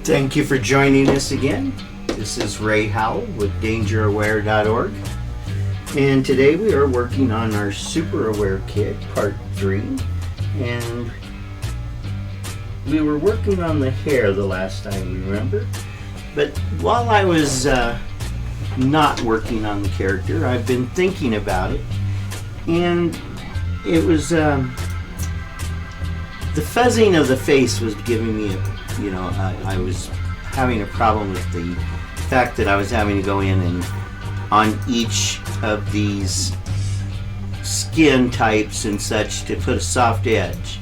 Thank you for joining us again. This is Ray Howell with DangerAware.org, and today we are working on our Super Aware Kit Part 3, and we were working on the hair the last time we remember, but while I was not working on the character, I've been thinking about it, and it was the fuzzing of the face was giving me I was having a problem with the fact that I was having to go in and on each of these skin types and such to put a soft edge,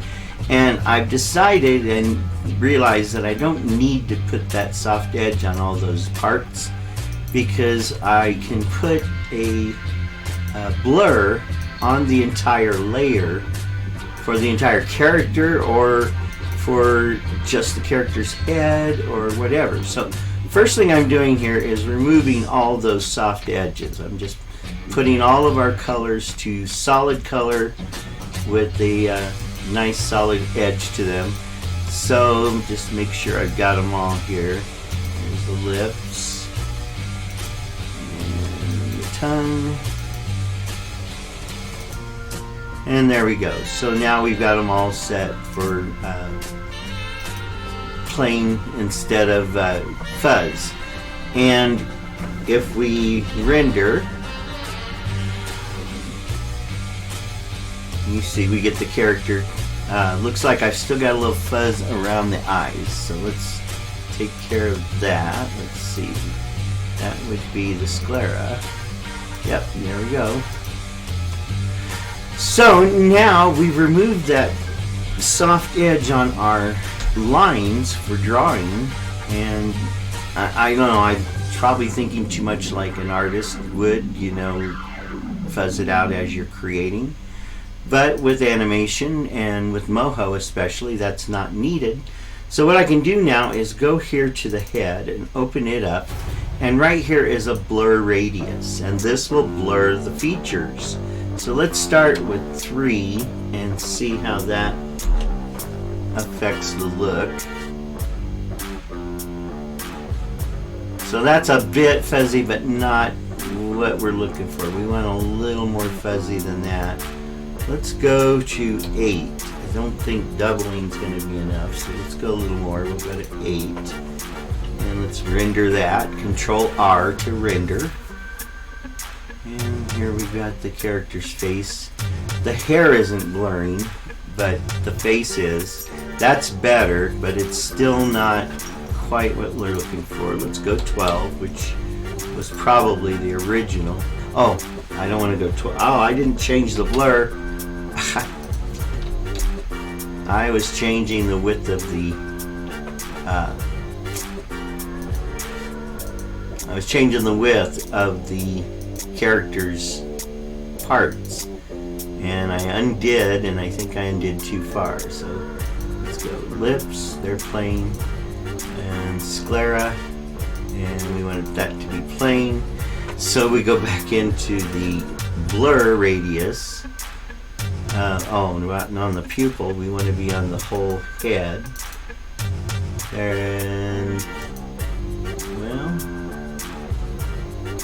and I've decided and realized that I don't need to put that soft edge on all those parts, because I can put a blur on the entire layer for the entire character, or for just the character's head, or whatever. So first thing I'm doing here is removing all those soft edges. I'm just putting all of our colors to solid color with a nice solid edge to them. So just make sure I've got them all here. There's the lips and the tongue. And there we go. So now we've got them all set for plain instead of fuzz. And if we render, you see we get the character. Looks like I've still got a little fuzz around the eyes. So let's take care of that. Let's see. That would be the sclera. Yep, there we go. So now we've removed that soft edge on our lines for drawing, and I don't know, I'm probably thinking too much like an artist would, fuzz it out as you're creating. But with animation, and with Moho especially, that's not needed. So what I can do now is go here to the head and open it up, and right here is a blur radius, and this will blur the features. So let's start with 3 and see how that affects the look. So that's a bit fuzzy, but not what we're looking for. We want a little more fuzzy than that. Let's go to 8. I don't think doubling is going to be enough, so let's go a little more. We'll go to 8. And let's render that. Control R to render. And here we've got the character's face. The hair isn't blurring, but the face is. That's better, but it's still not quite what we're looking for. Let's go 12, which was probably the original. Oh, I don't want to go 12. Oh, I didn't change the blur. I was changing the width of the character's parts, and I undid, and I think I undid too far. So let's go lips, they're plain, and sclera, and we wanted that to be plain. So we go back into the blur radius. And on the pupil, we want to be on the whole head. And well,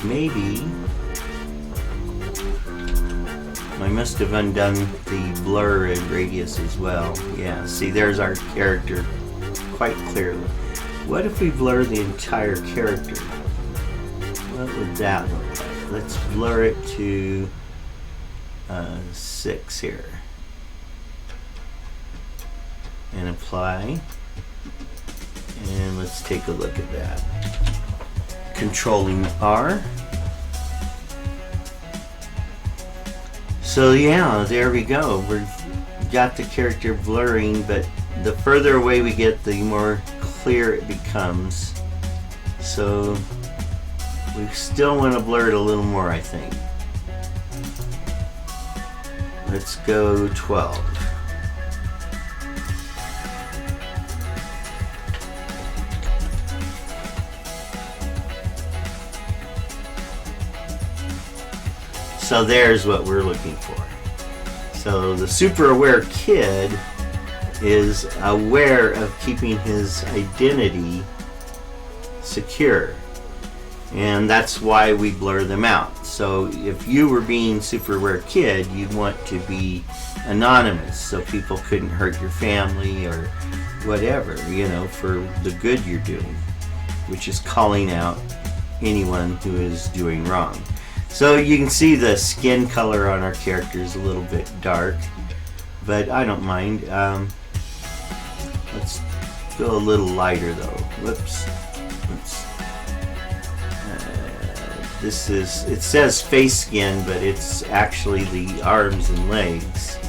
maybe I must have undone the blur and radius as well. Yeah, see, there's our character quite clearly. What if we blur the entire character? What would that look like? Let's blur it to 6 here. And apply. And let's take a look at that. Controlling R. So yeah, there we go. We've got the character blurring, but the further away we get, the more clear it becomes. So we still want to blur it a little more, I think. Let's go 12. So there's what we're looking for. So the super aware kid is aware of keeping his identity secure. And that's why we blur them out. So if you were being super aware kid, you'd want to be anonymous so people couldn't hurt your family or whatever, you know, for the good you're doing, which is calling out anyone who is doing wrong. So you can see the skin color on our character is a little bit dark, but I don't mind. Let's go a little lighter though. Whoops. This is, it says face skin, but it's actually the arms and legs.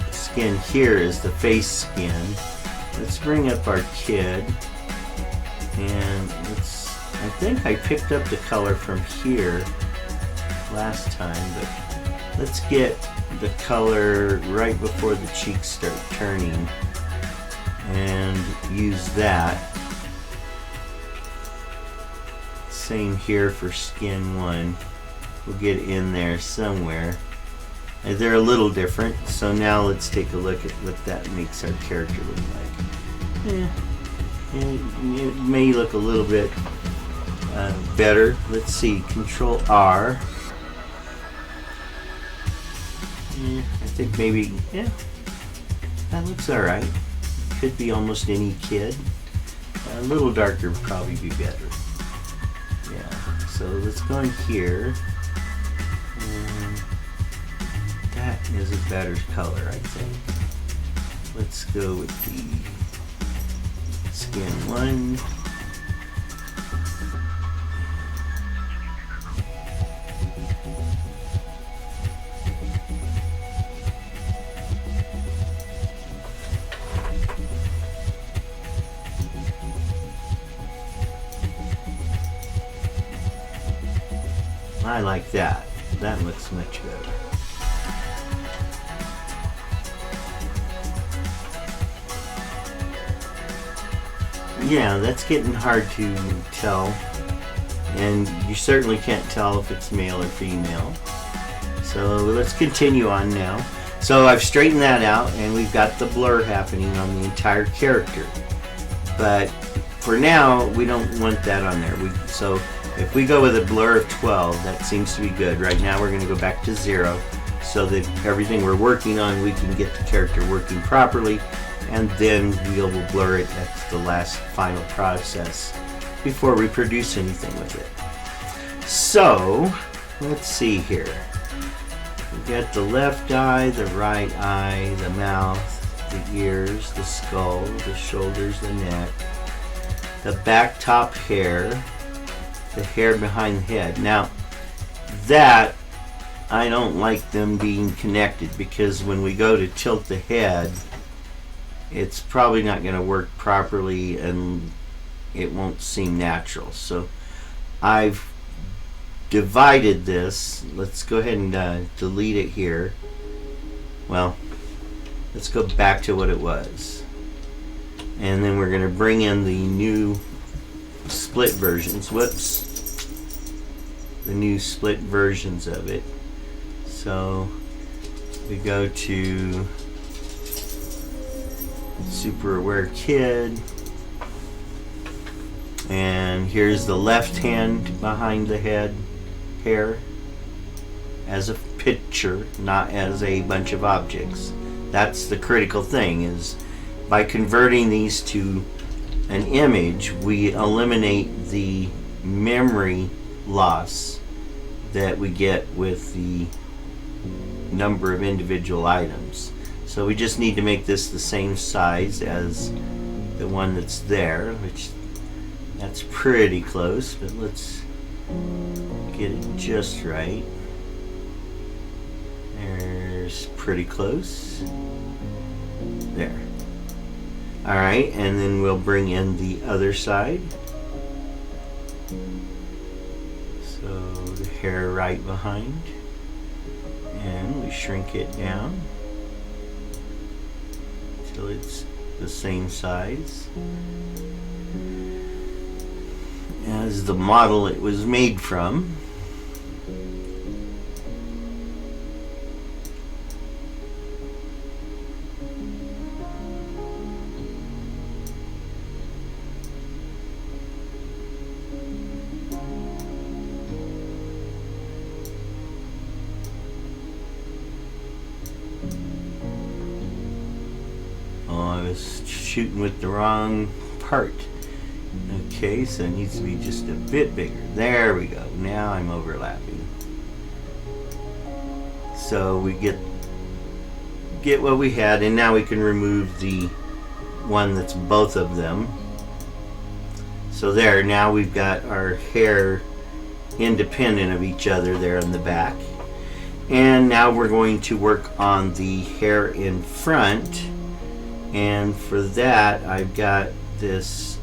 The skin here is the face skin. Let's bring up our kid, and I think I picked up the color from here last time, but let's get the color right before the cheeks start turning and use that. Same here for skin 1. We'll get in there somewhere. And they're a little different, so now let's take a look at what that makes our character look like. It may look a little bit better. Let's see, Control R. I think maybe, yeah, that looks alright. Could be almost any kid. A little darker would probably be better. Yeah, so let's go in here. And that is a better color, I think. Let's go with the skin 1. I like that. That looks much better. Yeah, that's getting hard to tell. And you certainly can't tell if it's male or female. So let's continue on now. So I've straightened that out, and we've got the blur happening on the entire character. But for now, we don't want that on there. So if we go with a blur of 12, that seems to be good. Right now we're going to go back to 0 so that everything we're working on, we can get the character working properly, and then we'll blur it at the last final process before we produce anything with it. So let's see here. We got the left eye, the right eye, the mouth, the ears, the skull, the shoulders, the neck, the back top hair, the hair behind the head. Now that, I don't like them being connected, because when we go to tilt the head, it's probably not going to work properly and it won't seem natural. So I've divided this. Let's go ahead and delete it here. Well, let's go back to what it was, and then we're going to bring in the new split versions. Whoops. The new split versions of it. So we go to Super Aware Kid, and here's the left hand behind the head hair as a picture, not as a bunch of objects. That's the critical thing, is by converting these to an image, we eliminate the memory loss that we get with the number of individual items. So we just need to make this the same size as the one that's there, which that's pretty close, but let's get it just right. There's pretty close. There. Alright, and then we'll bring in the other side. So the hair right behind. And we shrink it down till it's the same size as the model it was made from. was shooting with the wrong part. Okay, so it needs to be just a bit bigger. There we go. Now I'm overlapping. So we get what we had, and now we can remove the one that's both of them. So there, now we've got our hair independent of each other there in the back. And now we're going to work on the hair in front, and for that I've got this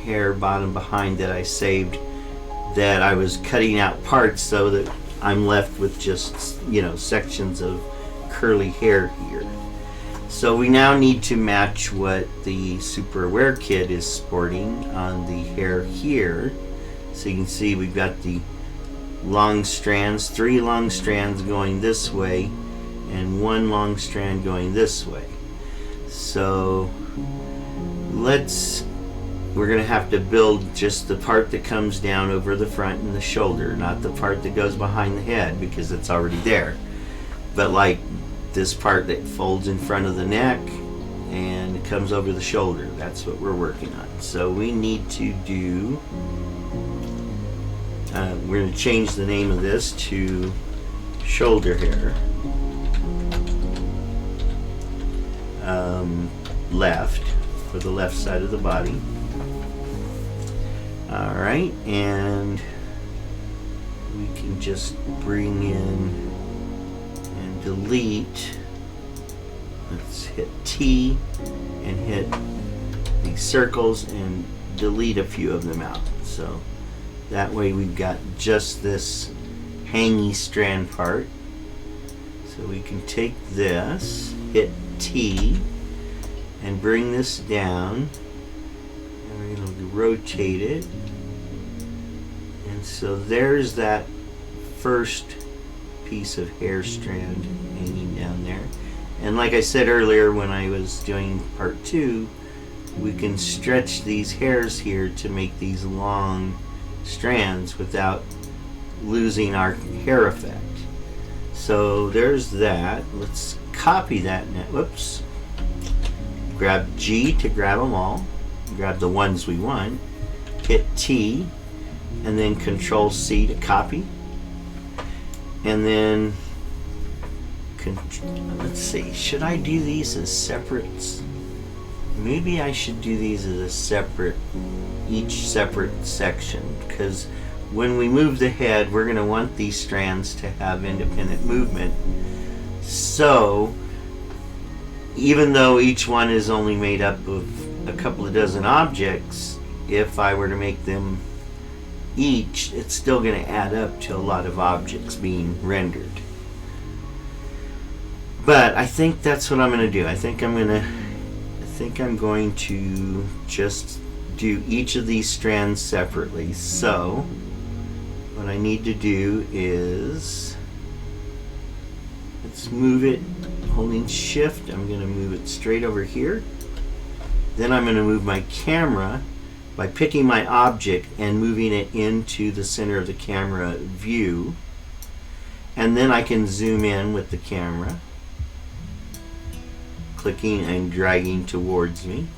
hair bottom behind that I saved, that I was cutting out parts so that I'm left with just, you know, sections of curly hair here. So we now need to match what the Super Aware kit is sporting on the hair here. So you can see we've got the long strands, 3 long strands going this way and 1 long strand going this way. So we're going to have to build just the part that comes down over the front and the shoulder, not the part that goes behind the head, because it's already there. But like this part that folds in front of the neck and it comes over the shoulder, that's what we're working on. So we need to do, we're going to change the name of this to shoulder hair. Left, for the left side of the body. Alright, and we can just bring in and delete. Let's hit T and hit these circles and delete a few of them out. So that way we've got just this hangy strand part. So we can take this, hit T, and bring this down. And we're going to rotate it. And so there's that first piece of hair strand hanging down there. And like I said earlier when I was doing part 2, we can stretch these hairs here to make these long strands without losing our hair effect. So there's that. Let's copy that now. Whoops. Grab G to grab them all. Grab the ones we want. Hit T and then Control C to copy. And then let's see, should I do these as separates? Maybe I should do these as a separate, each separate section, because when we move the head, we're going to want these strands to have independent movement. So even though each one is only made up of a couple of dozen objects, if I were to make them each, it's still going to add up to a lot of objects being rendered. But I think that's what I'm going to do. I think I'm going to just do each of these strands separately. So what I need to do is, let's move it holding shift. I'm going to move it straight over here. Then I'm going to move my camera by picking my object and moving it into the center of the camera view. And then I can zoom in with the camera, clicking and dragging towards me.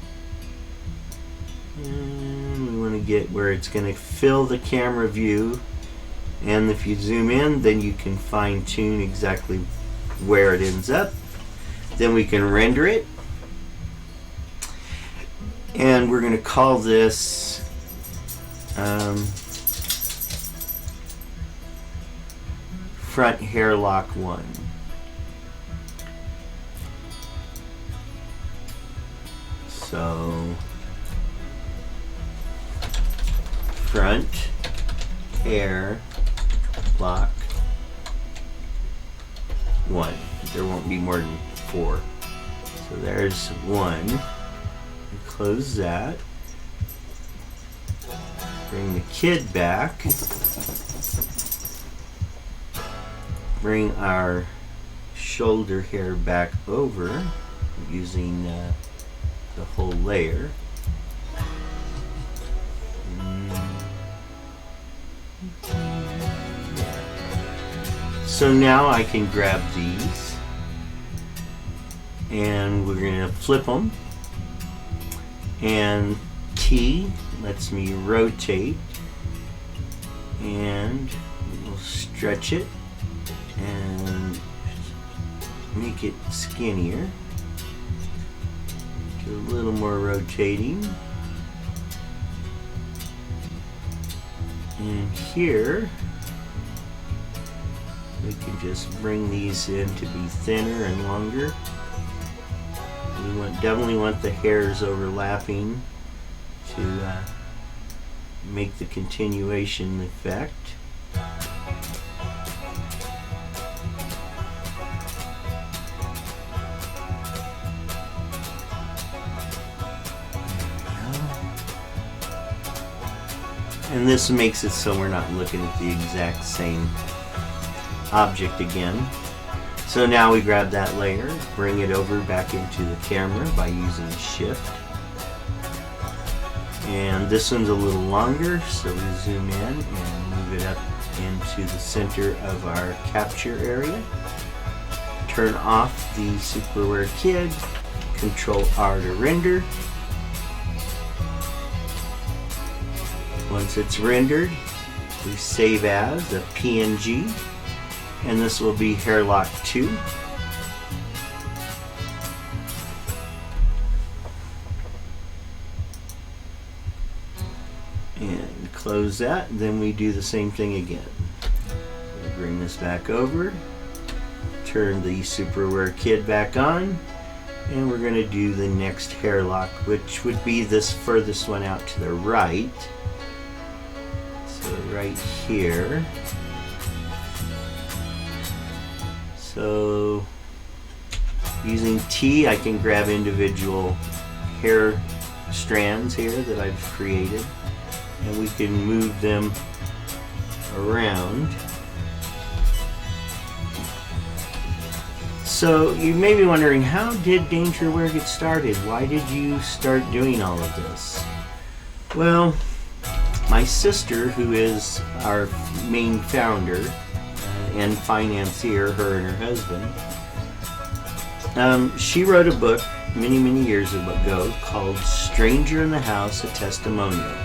And we want to get where it's going to fill the camera view. And if you zoom in, then you can fine tune exactly where it ends up. Then we can render it. And we're going to call this front hair lock 1. So front hair lock 1. There won't be more than 4. So there's 1. Close that. Bring the kid back. Bring our shoulder hair back over using the whole layer. So now I can grab these and we're going to flip them. And T lets me rotate, and we'll stretch it and make it skinnier. Do a little more rotating. And here we can just bring these in to be thinner and longer. We definitely want the hairs overlapping to make the continuation effect. And this makes it so we're not looking at the exact same object again. So now we grab that layer, bring it over back into the camera by using Shift. And this one's a little longer, so we zoom in and move it up into the center of our capture area. Turn off the Superware Kid, Control R to render. Once it's rendered, we save as a PNG, and this will be Hairlock 2. And close that, then we do the same thing again. We bring this back over, turn the Superware Kid back on, and we're going to do the next hairlock, which would be this furthest one out to the right. So right here. So using T, I can grab individual hair strands here that I've created, and we can move them around. So you may be wondering, how did Dangerware get started? Why did you start doing all of this? Well, my sister, who is our main founder and financier, her and her husband, she wrote a book many years ago called Stranger in the House, A Testimonial.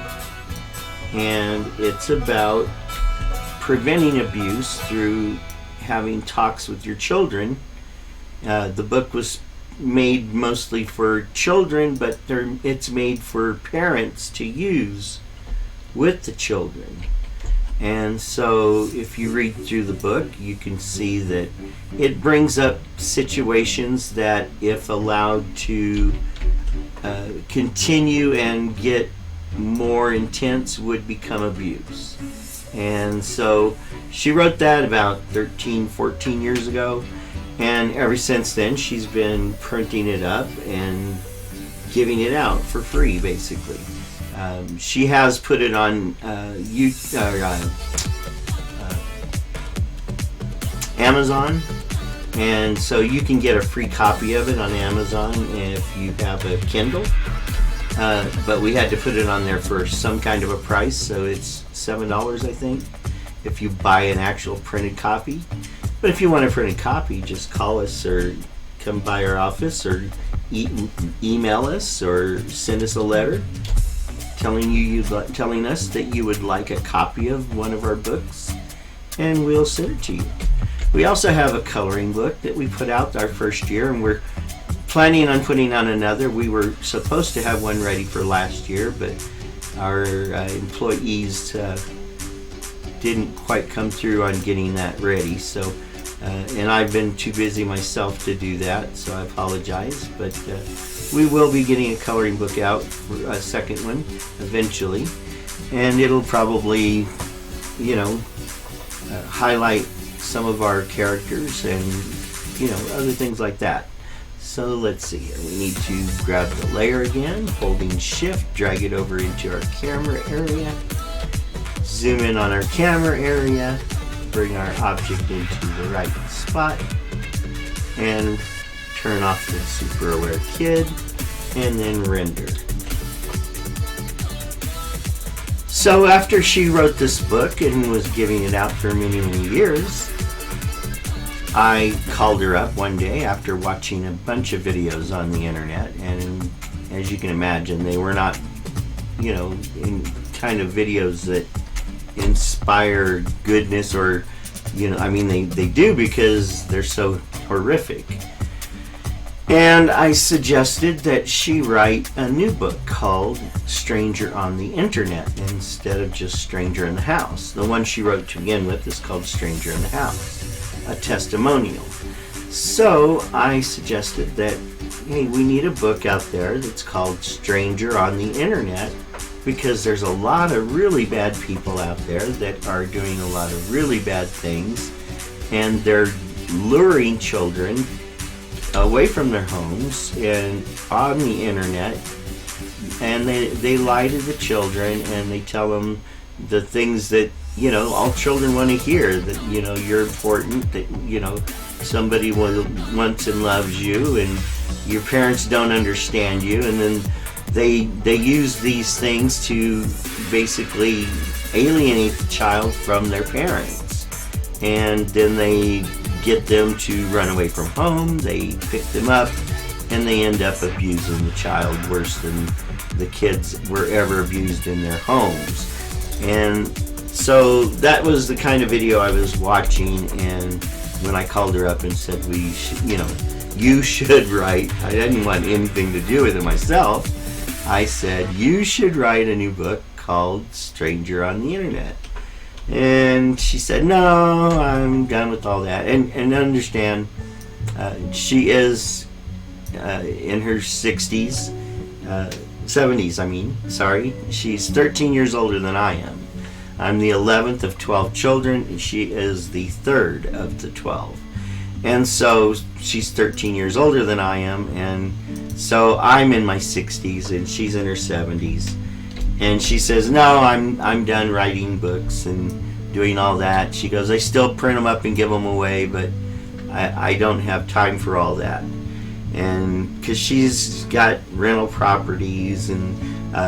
And it's about preventing abuse through having talks with your children. The book was made mostly for children, but it's made for parents to use with the children. And so if you read through the book, you can see that it brings up situations that, if allowed to continue and get more intense, would become abuse. And so she wrote that about 14 years ago, and ever since then she's been printing it up and giving it out for free, basically. She has put it on Amazon, and so you can get a free copy of it on Amazon if you have a Kindle. But we had to put it on there for some kind of a price, so it's $7, I think, if you buy an actual printed copy. But if you want a printed copy, just call us or come by our office or email us or send us a letter telling us that you would like a copy of one of our books, and we'll send it to you. We also have a coloring book that we put out our first year, and we're planning on putting on another. We were supposed to have one ready for last year, but our employees didn't quite come through on getting that ready. So, and I've been too busy myself to do that, so I apologize. But we will be getting a coloring book out for a second one eventually, and it'll probably, highlight some of our characters and other things like that. So let's see here. We need to grab the layer again, holding Shift, drag it over into our camera area, zoom in on our camera area, bring our object into the right spot, and turn off the Superware Kid, and then render. So after she wrote this book and was giving it out for many years, I called her up one day after watching a bunch of videos on the internet and as you can imagine. They were not, in kind of videos that inspire goodness, or, they do because they're so horrific. And I suggested that she write a new book called Stranger on the Internet instead of just Stranger in the House. The one she wrote to begin with is called Stranger in the House, a testimonial. So I suggested that, hey, we need a book out there that's called Stranger on the Internet, because there's a lot of really bad people out there that are doing a lot of really bad things, and they're luring children away from their homes and on the internet, and they lie to the children, and they tell them the things that all children want to hear, that you're important, that somebody wants and loves you, and your parents don't understand you, and then they use these things to basically alienate the child from their parents, and then they get them to run away from home. They pick them up, and they end up abusing the child worse than the kids were ever abused in their homes. And so that was the kind of video I was watching, and when I called her up and said, you should write, I didn't want anything to do with it myself. I said, you should write a new book called Stranger on the Internet. And she said, no, I'm done with all that. And understand, she is in her 60s, 70s, sorry. She's 13 years older than I am. I'm the 11th of 12 children, and she is the 3rd of the 12. And so she's 13 years older than I am, and so I'm in my 60s, and she's in her 70s. And she says, no, I'm done writing books and doing all that. She goes, I still print them up and give them away, but I don't have time for all that. And because she's got rental properties and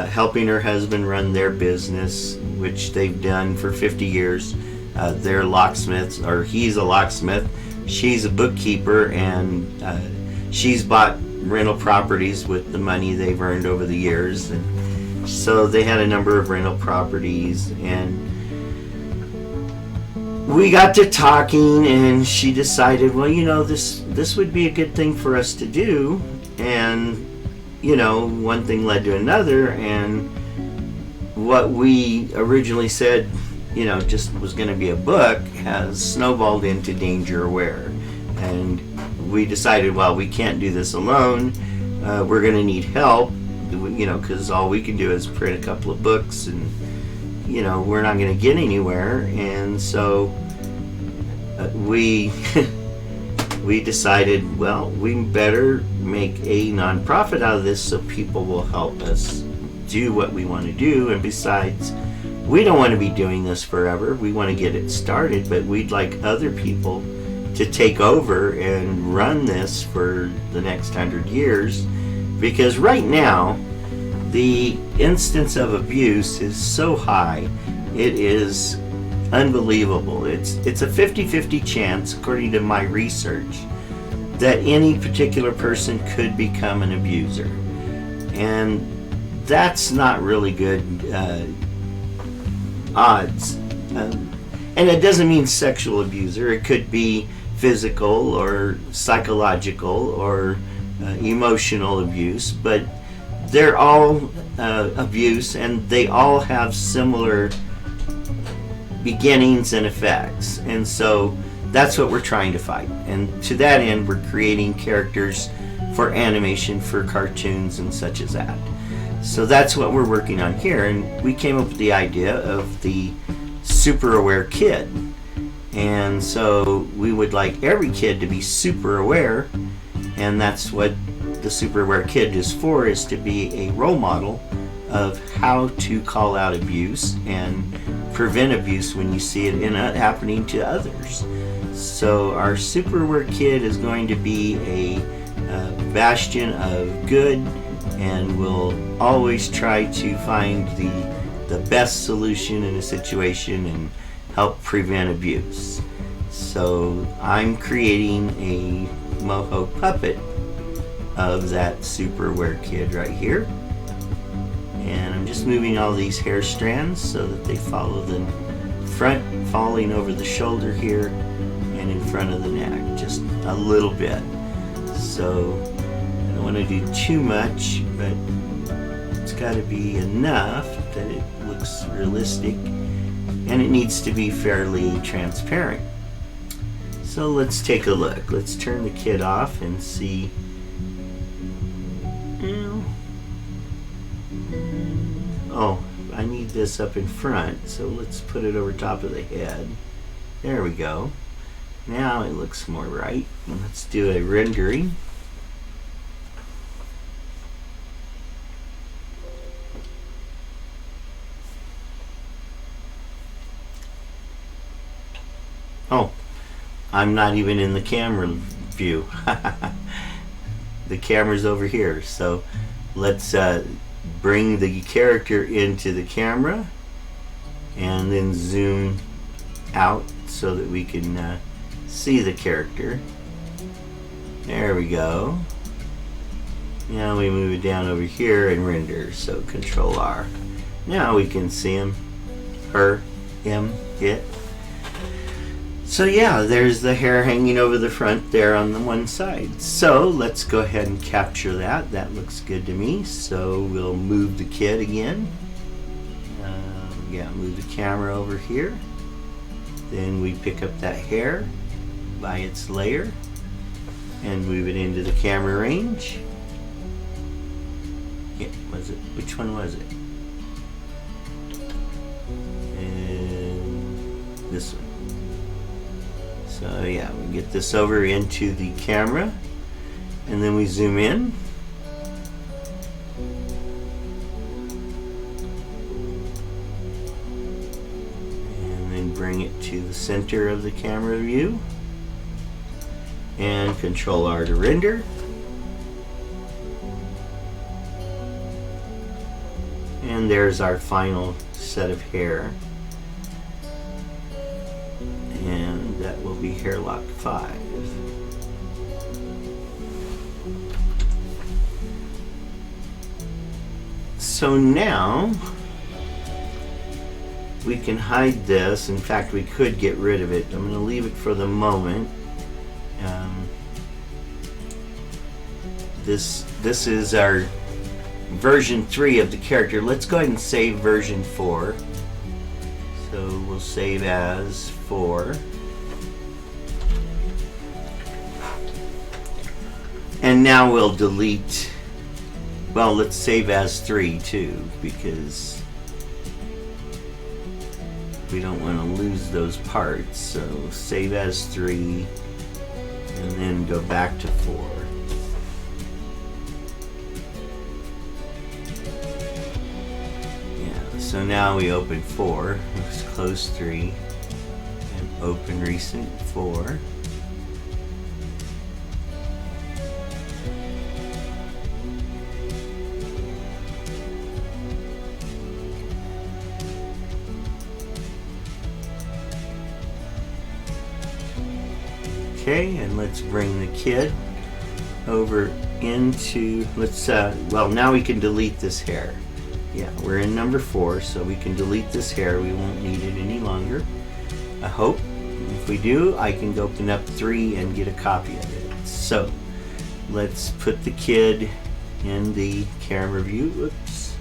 helping her husband run their business, which they've done for 50 years. They're locksmiths, or he's a locksmith. She's a bookkeeper, and she's bought rental properties with the money they've earned over the years. And so they had a number of rental properties, and we got to talking, and she decided, well, this would be a good thing for us to do. And one thing led to another, and what we originally said just was going to be a book has snowballed into Danger Aware. And we decided, well, we can't do this alone. We're going to need help, because all we can do is print a couple of books, and we're not going to get anywhere. And so we decided, well, we better make a nonprofit out of this so people will help us do what we want to do. And besides, we don't want to be doing this forever. We want to get it started, but we'd like other people to take over and run this for the next 100 years, because right now the instance of abuse is so high, it is unbelievable. It's a 50-50 chance, according to my research, that any particular person could become an abuser. And that's not really good odds. And it doesn't mean sexual abuser. It could be physical or psychological or emotional abuse, but they're all abuse, and they all have similar beginnings and effects. And so that's what we're trying to fight. And to that end, we're creating characters for animation, for cartoons and such as that. So that's what we're working on here. And we came up with the idea of the super aware kid. And so we would like every kid to be super aware, and that's what the super aware kid is for, is to be a role model of how to call out abuse and prevent abuse when you see it happening to others. So our super aware kid is going to be a bastion of good, and will always try to find the best solution in a situation and help prevent abuse. So I'm creating a Moho puppet of that super aware kid right here. And I'm just moving all these hair strands so that they follow the front, falling over the shoulder here and in front of the neck, just a little bit. So I don't want to do too much, but it's got to be enough that it looks realistic, and it needs to be fairly transparent. So let's take a look. Let's turn the kid off and see. Oh, I need this up in front, so let's put it over top of the head. There we go. Now it looks more right. Let's do a rendering. Oh, I'm not even in the camera view. The camera's over here, so let's bring the character into the camera and then zoom out so that we can see the character. There we go. Now we move it down over here and render, so Control R. Now we can see him, her, him, it. So yeah, there's the hair hanging over the front there on the one side. So let's go ahead and capture that. That looks good to me. So we'll move the kid again. Move the camera over here. Then we pick up that hair by its layer and move it into the camera range. Yeah, was it? Which one was it? And this one. So yeah, we get this over into the camera and then we zoom in. And then bring it to the center of the camera view. And Control R to render. And there's our final set of hair. And that will be hair lock 5. So now we can hide this. In fact, we could get rid of it. I'm going to leave it for the moment. This is our version 3 of the character. Let's go ahead and save version 4. So we'll save as 4. And now we'll delete, well, let's save as 3 too, because we don't want to lose those parts. So save as 3 and then go back to 4. So now we open 4, let's close 3, and open recent 4. Okay, and let's bring the kid over into, let's, well, now we can delete this hair. Yeah, we're in number 4, so we can delete this hair. We won't need it any longer, I hope. If we do, I can open up 3 and get a copy of it. So let's put the kid in the camera view. Oops.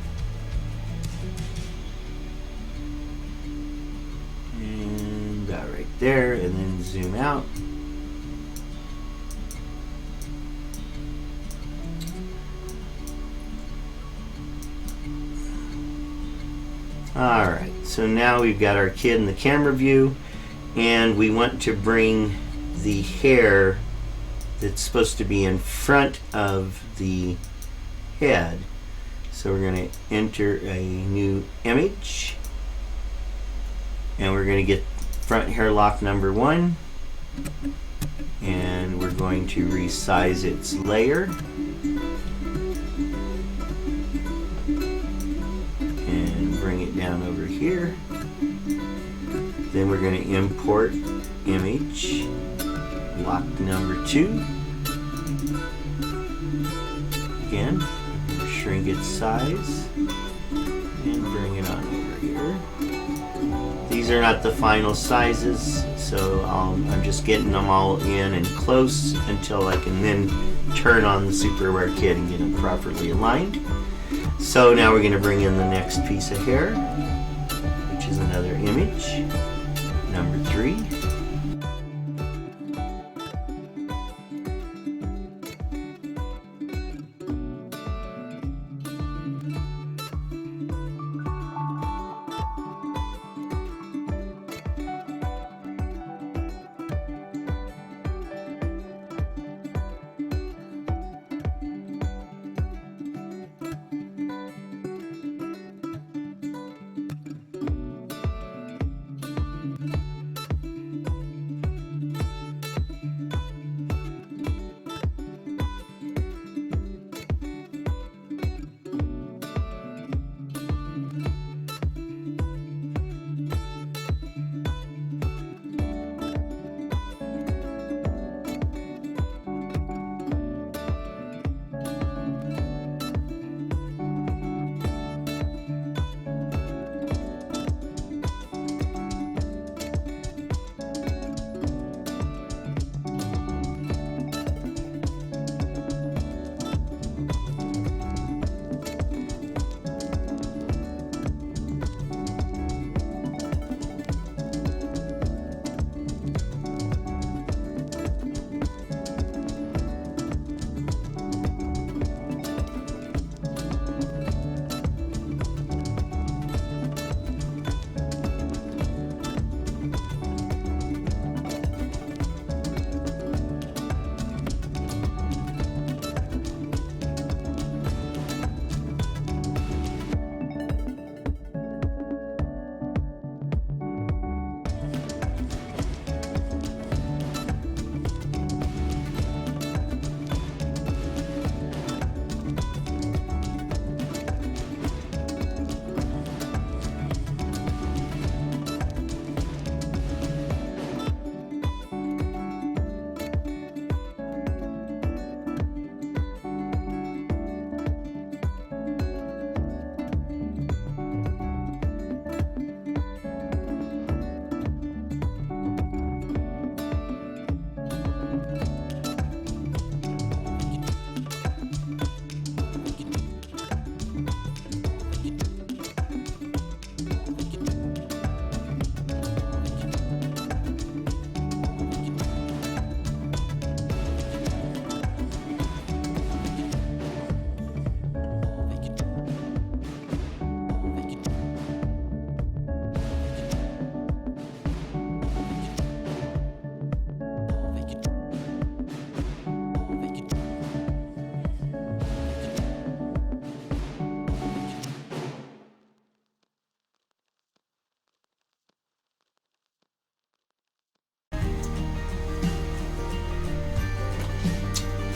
And that right there, and then zoom out. Alright, so now we've got our kid in the camera view, and we want to bring the hair that's supposed to be in front of the head. So we're going to enter a new image, and we're going to get front hair lock number 1, and we're going to resize its layer. Bring it down over here. Then we're going to import image lock number 2, again, shrink its size, and bring it on over here. These are not the final sizes, so I'm just getting them all in and close until I can then turn on the Super Aware kit and get them properly aligned. So now we're going to bring in the next piece of hair, which is another image, number 3.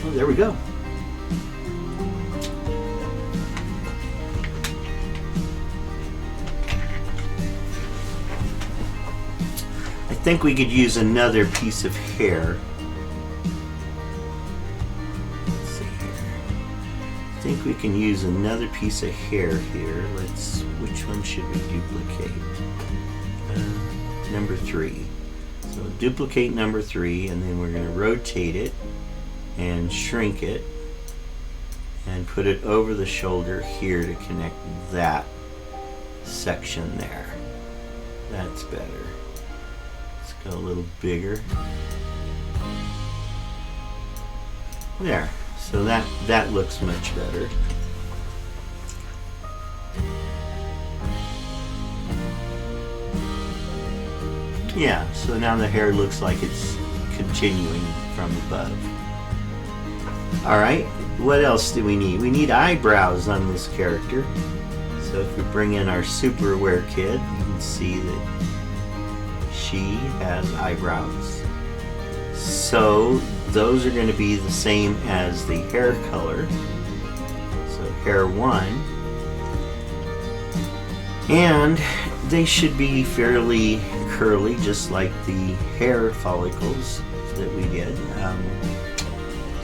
Oh, there we go. I think we could use another piece of hair. Let's see here. I think we can use another piece of hair here. Which one should we duplicate? Number 3. So duplicate number 3, and then we're going to rotate it and shrink it and put it over the shoulder here to connect that section there. That's better. Let's go a little bigger. There. So that looks much better. Yeah, so now the hair looks like it's continuing from above. Alright, what else do we need? We need eyebrows on this character. So if we bring in our Super Aware kit, you can see that she has eyebrows. So those are going to be the same as the hair color. So hair 1. And they should be fairly curly, just like the hair follicles that we did.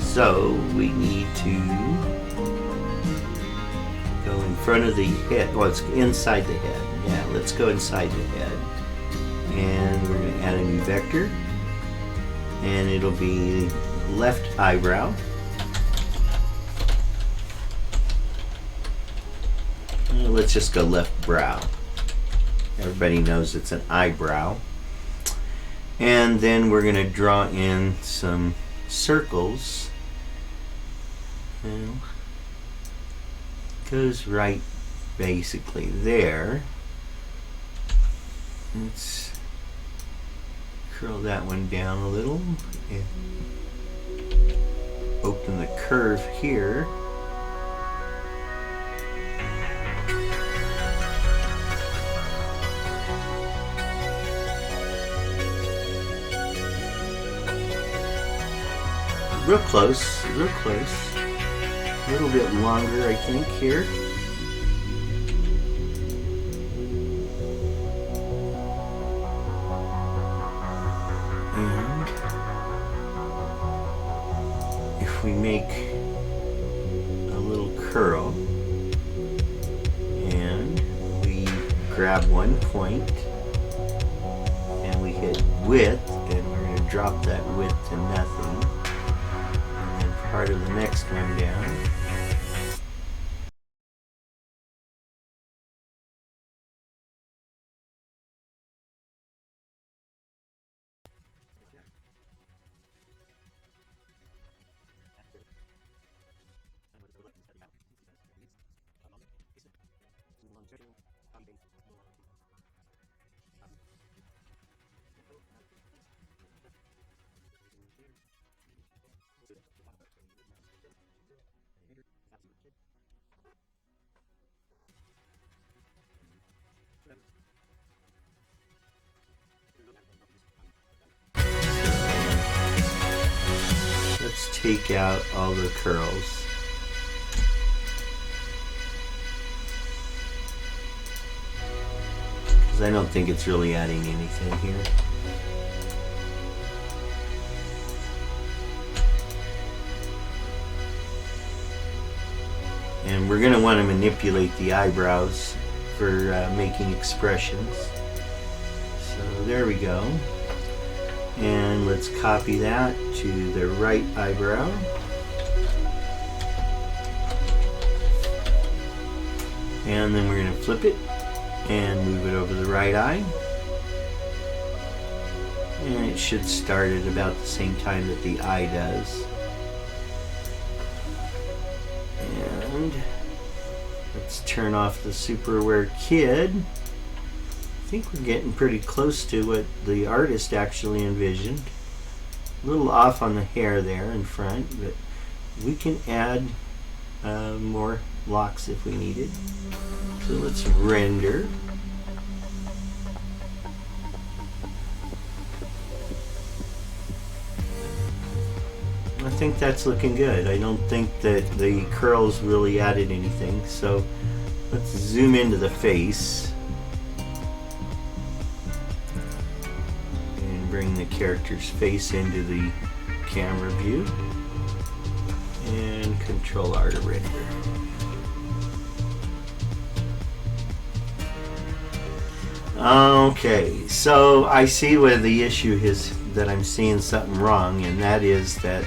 So we need to So in front of the head, well, it's inside the head. Yeah, let's go inside the head. And we're going to add a new vector. And it'll be left eyebrow. Let's just go left brow. Everybody knows it's an eyebrow. And then we're going to draw in some circles. And goes right basically there. Let's curl that one down a little and open the curve here. Real close, real close. A little bit longer, I think, here. And if we make a little curl and we grab one point and we hit width, and we're going to drop that width to nothing. Part of the next one down. Let's take out all the curls. Because I don't think it's really adding anything here. And we're going to want to manipulate the eyebrows for making expressions. So there we go. And let's copy that to the right eyebrow. And then we're going to flip it and move it over the right eye. And it should start at about the same time that the eye does. And let's turn off the Super Aware Kid. I think we're getting pretty close to what the artist actually envisioned. A little off on the hair there in front, but we can add more locks if we needed. So let's render. I think that's looking good. I don't think that the curls really added anything. So let's zoom into the face. Bring the character's face into the camera view and Control R to render. Okay, so I see where the issue is, that I'm seeing something wrong, and that is that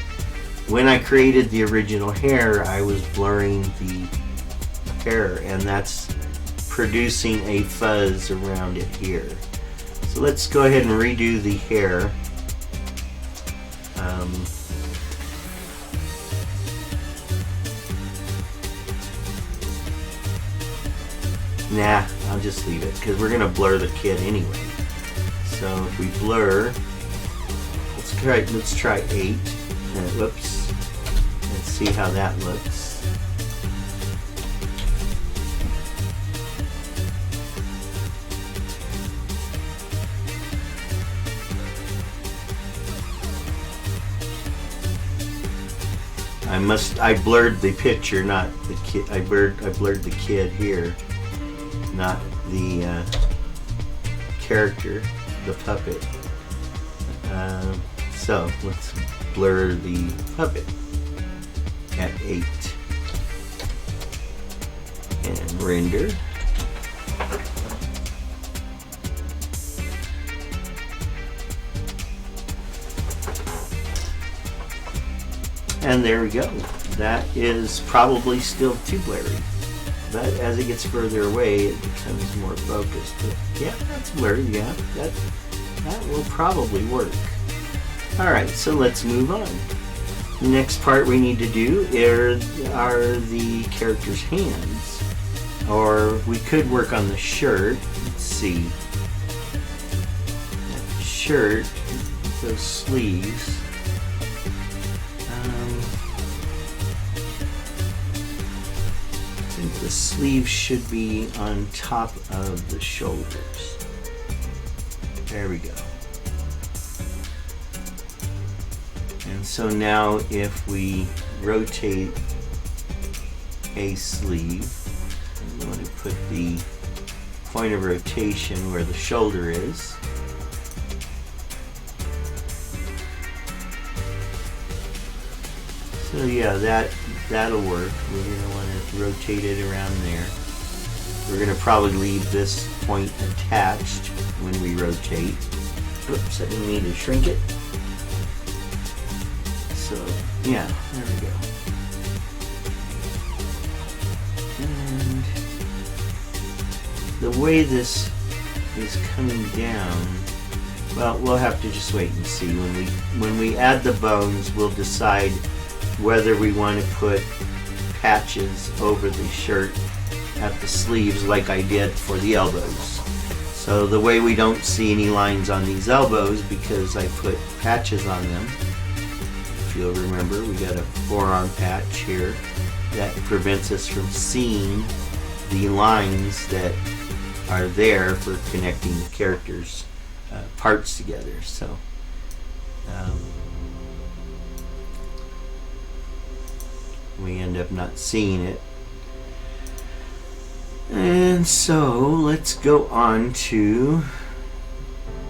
when I created the original hair, I was blurring the hair, and that's producing a fuzz around it here. So let's go ahead and redo the hair. Nah, I'll just leave it because we're going to blur the kid anyway. So if we blur, let's try 8. Whoops. Let's see how that looks. I blurred the picture, not the kid. I blurred the kid here, not the character, the puppet. So let's blur the puppet at 8. And render. And there we go. That is probably still too blurry. But as it gets further away, it becomes more focused. But yeah, that's blurry. Yeah, that will probably work. Alright, so let's move on. The next part we need to do are the character's hands. Or we could work on the shirt. Let's see. That shirt, those sleeves. I think the sleeves should be on top of the shoulders. There we go. And so now if we rotate a sleeve, I'm going to put the point of rotation where the shoulder is. So yeah, that'll work. We're going to want to rotate it around there. We're going to probably leave this point attached when we rotate. Oops, I didn't mean to shrink it. So yeah, there we go. And the way this is coming down, well, we'll have to just wait and see. When we add the bones, we'll decide whether we want to put patches over the shirt at the sleeves like I did for the elbows. So the way we don't see any lines on these elbows, because I put patches on them. If you'll remember, we got a forearm patch here that prevents us from seeing the lines that are there for connecting the characters' parts together. So we end up not seeing it. And so let's go on to,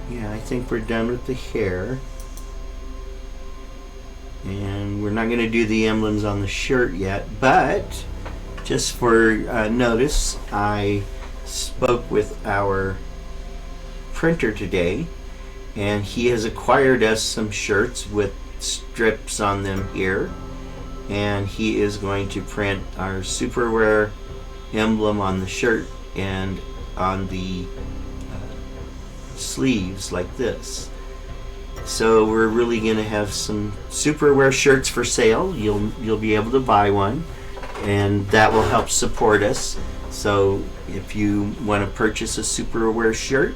yeah, I think we're done with the hair. And we're not going to do the emblems on the shirt yet, but just for notice, I spoke with our printer today, and he has acquired us some shirts with strips on them here, and he is going to print our Superwear emblem on the shirt and on the sleeves like this. So we're really going to have some Superwear shirts for sale. You'll be able to buy one, and that will help support us. So if you want to purchase a Superwear shirt,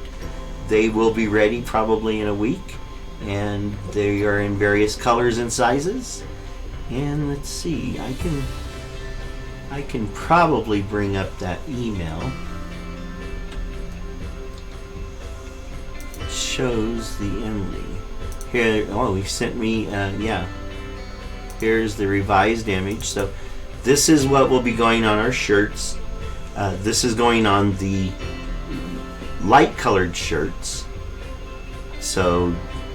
they will be ready probably in a week, and they are in various colors and sizes. And let's see, I can probably bring up that email. It shows the Emily. Here, oh, he sent me, yeah. Here's the revised image. So this is what will be going on our shirts. This is going on the light colored shirts. So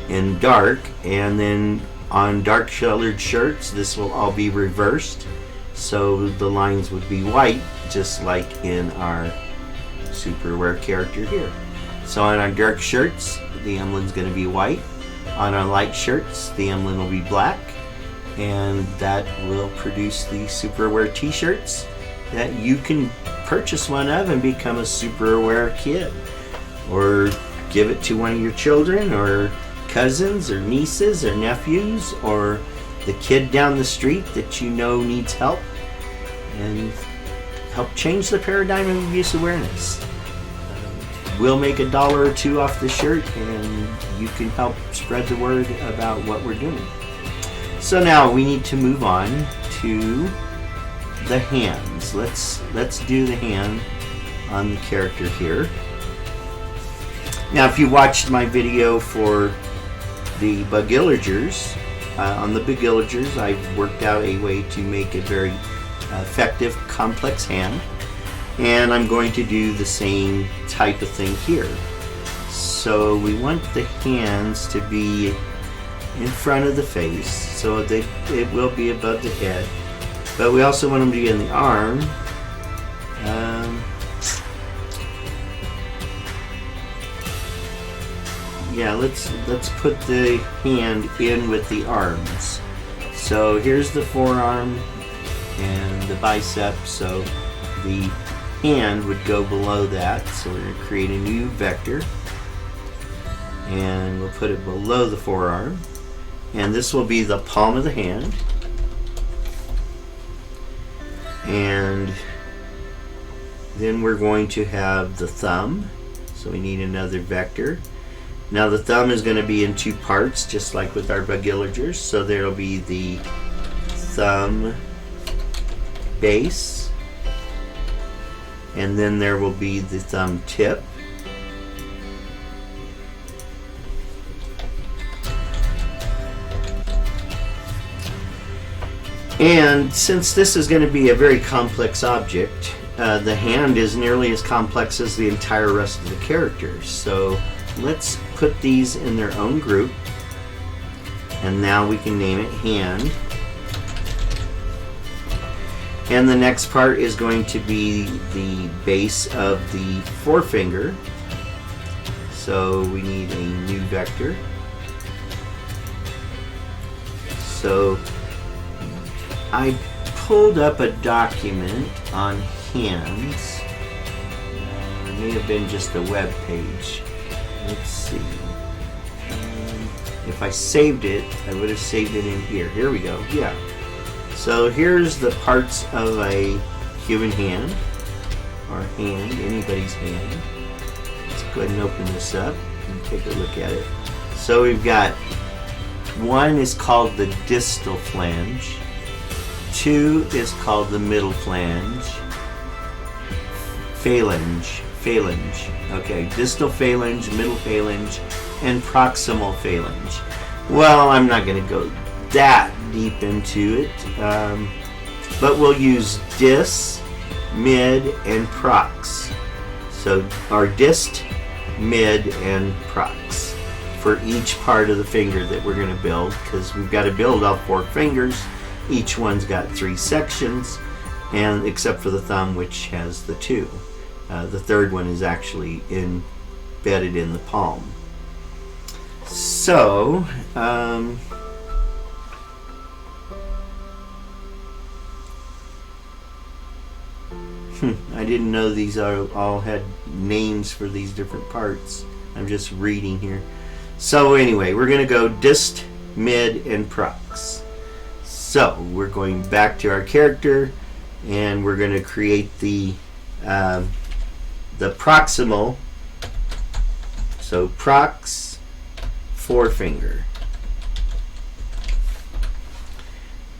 in dark, and then on dark colored shirts, this will all be reversed. So the lines would be white, just like in our Superwear character here. So on our dark shirts, the emblem's going to be white. On our light shirts, the emblem will be black, and that will produce the Superwear t-shirts that you can purchase one of and become a Superwear kid, or give it to one of your children or cousins or nieces or nephews, or the kid down the street that you know needs help, and help change the paradigm of abuse awareness. We'll make $1 or $2 off the shirt, and you can help spread the word about what we're doing. So now we need to move on to the hands. Let's do the hand on the character here. Now, if you watched my video for the Begillagers, on the Begillagers, I've worked out a way to make a very effective, complex hand. And I'm going to do the same type of thing here. So we want the hands to be in front of the face, so it will be above the head. But we also want them to be in the arm Yeah, let's put the hand in with the arms. So here's the forearm and the bicep, so the hand would go below that. So we're going to create a new vector, and we'll put it below the forearm, and this will be the palm of the hand. And then we're going to have the thumb, so we need another vector. Now the thumb is going to be in two parts, just like with our Bugillagers. So there'll be the thumb base, and then there will be the thumb tip. And since this is going to be a very complex object, the hand is nearly as complex as the entire rest of the characters. So let's put these in their own group, and now we can name it hand. And the next part is going to be the base of the forefinger. So we need a new vector. So I pulled up a document on hands. It may have been just a web page. Let's see. If I saved it, I would have saved it in here. Here we go. Yeah. So here's the parts of a human hand, or hand, anybody's hand. Let's go ahead and open this up and take a look at it. So we've got one is called the distal flange. Two is called the middle flange. Phalange. Okay, distal phalange, middle phalange, and proximal phalange. Well, I'm not going to go that deep into it, but we'll use dis, mid, and prox. So our dist, mid, and prox for each part of the finger that we're going to build, because we've got to build all four fingers. Each one's got 3 sections, and except for the thumb, which has the 2. The third one is actually embedded in the palm. So, I didn't know these all had names for these different parts. I'm just reading here. So anyway, we're going to go dist, mid, and prox. So we're going back to our character, and we're going to create the proximal. So prox, forefinger,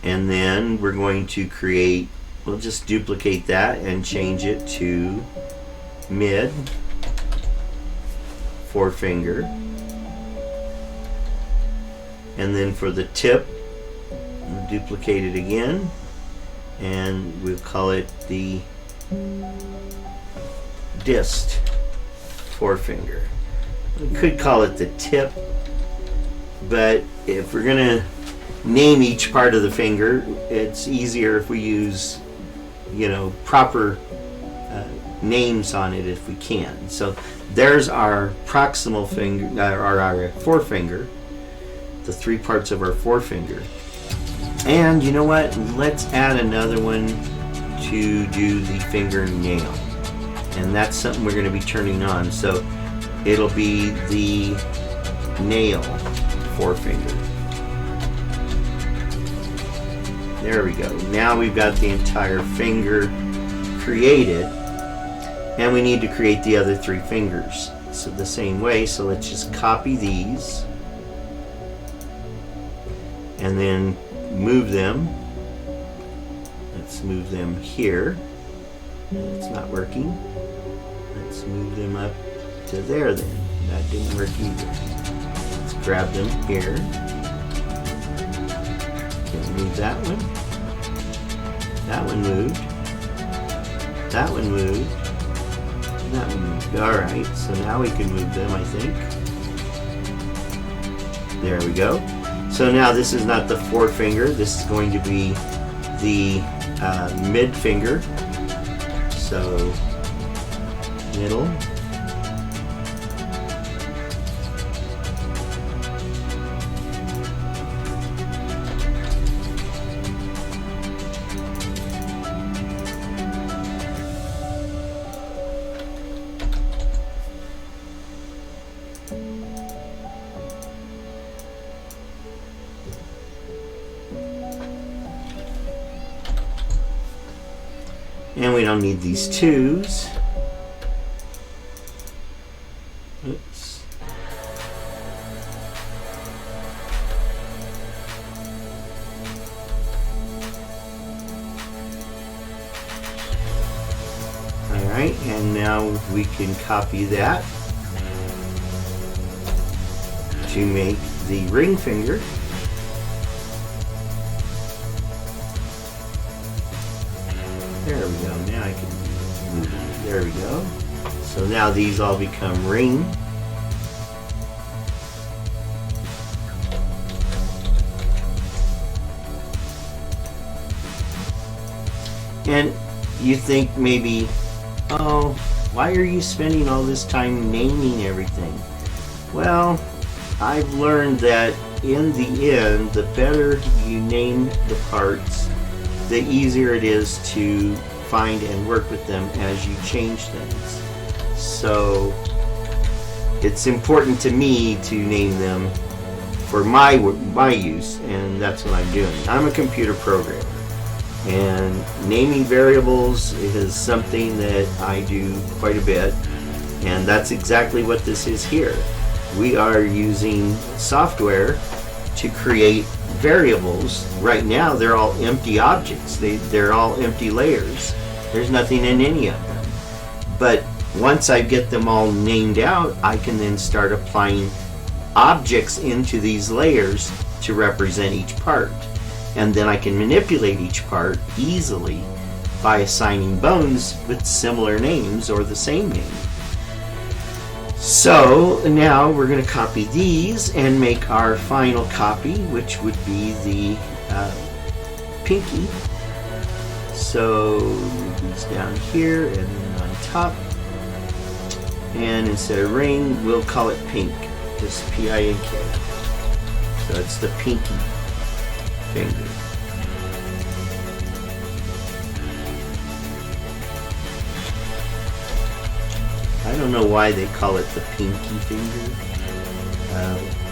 and then we're going to create. We'll just duplicate that and change it to mid, forefinger, and then for the tip, we'll duplicate it again, and we'll call it the dist, forefinger. We could call it the tip, but if we're going to name each part of the finger, it's easier if we use, proper names on it if we can. So there's our proximal finger, or our forefinger, the 3 parts of our forefinger. And you know what? Let's add another one to do the fingernail. And that's something we're going to be turning on. So it'll be the nail forefinger. There we go. Now we've got the entire finger created, and we need to create the other 3 fingers. So the same way, so let's just copy these and then move them. Let's move them here. It's not working. Let's move them up to there then. That didn't work either. Let's grab them here. Move that one. That one moved. That one moved. That one moved. Alright, so now we can move them, I think. There we go. So now this is not the forefinger. This is going to be the mid finger. So middle. And we don't need these twos. Oops. All right, and now we can copy that to make the ring finger. There we go. Now I can move it. There we go. So now these all become ring. And you think maybe, oh, why are you spending all this time naming everything? Well, I've learned that in the end, the better you name the parts, the easier it is to find and work with them as you change things. So it's important to me to name them for my use, and that's what I'm doing. I'm a computer programmer, and naming variables is something that I do quite a bit, and that's exactly what this is here. We are using software to create variables. Right now they're all empty objects. They're all empty layers. There's nothing in any of them. But once I get them all named out, I can then start applying objects into these layers to represent each part. And then I can manipulate each part easily by assigning bones with similar names or the same name. So now we're going to copy these and make our final copy, which would be the pinky. So move these down here and then on top. And instead of ring, we'll call it pink. Just P-I-N-K. So it's the pinky finger. I don't know why they call it the pinky finger.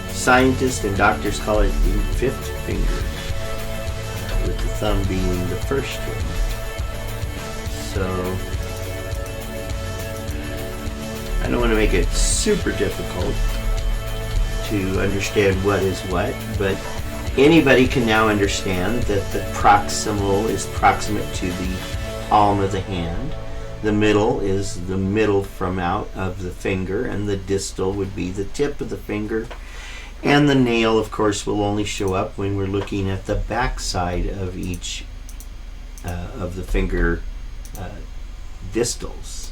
Scientists and doctors call it the fifth finger, with the thumb being the first one. So I don't want to make it super difficult to understand what is what, but anybody can now understand that the proximal is proximate to the palm of the hand. The middle is the middle from out of the finger, and the distal would be the tip of the finger. And the nail, of course, will only show up when we're looking at the back side of each of the finger distals.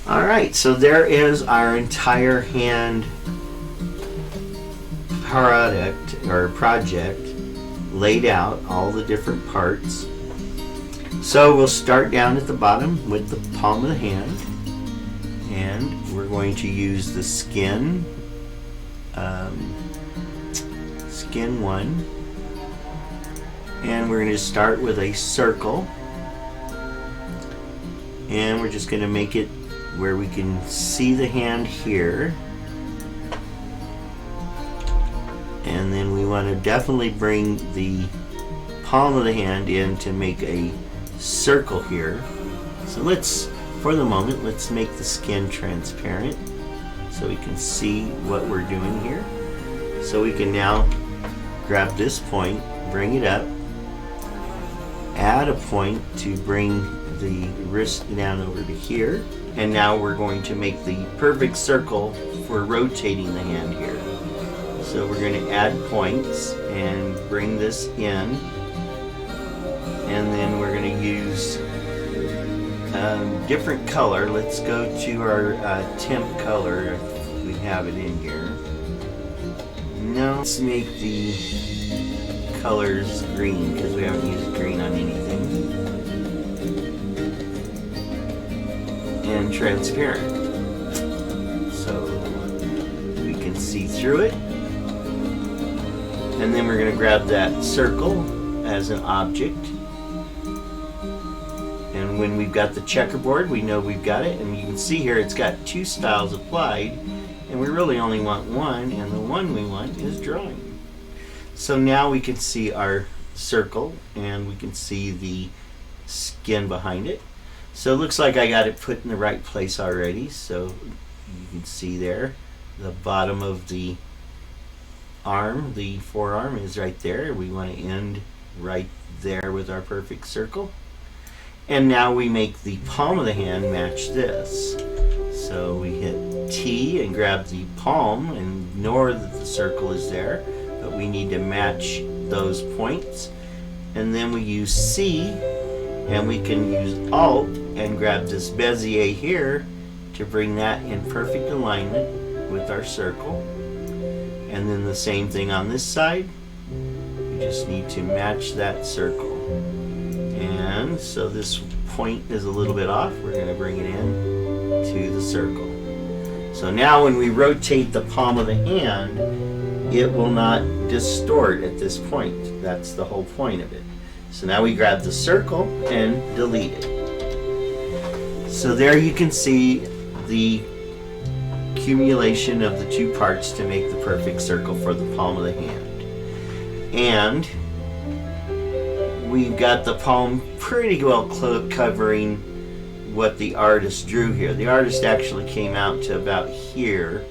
All right, so there is our entire hand product or project laid out, all the different parts. So we'll start down at the bottom with the palm of the hand, and we're going to use the skin one, and we're going to start with a circle, and we're just going to make it where we can see the hand here. And then we want to definitely bring the palm of the hand in to make a circle here. So let's, for the moment, let's make the skin transparent so we can see what we're doing here. So we can now grab this point, bring it up, add a point to bring the wrist down over to here, and now we're going to make the perfect circle for rotating the hand here. So we're going to add points and bring this in, and then we're going to use different color. Let's go to our temp color if we have it in here. Now let's make the colors green because we haven't used green on anything. And transparent. So we can see through it. And then we're going to grab that circle as an object. And when we've got the checkerboard, we know we've got it. And you can see here it's got two styles applied. And we really only want one, and the one we want is drawing. So now we can see our circle, and we can see the skin behind it. So it looks like I got it put in the right place already. So you can see there, the bottom of the arm, the forearm is right there. We want to end right there with our perfect circle. And now we make the palm of the hand match this. So we hit T and grab the palm and ignore that the circle is there, but we need to match those points. And then we use C, and we can use Alt and grab this Bezier here to bring that in perfect alignment with our circle. And then the same thing on this side. We just need to match that circle. And so this point is a little bit off. We're going to bring it in to the circle. So now when we rotate the palm of the hand, it will not distort at this point. That's the whole point of it. So now we grab the circle and delete it. So there you can see the accumulation of the two parts to make the perfect circle for the palm of the hand. And we've got the palm pretty well covering what the artist drew here. The artist actually came out to about here,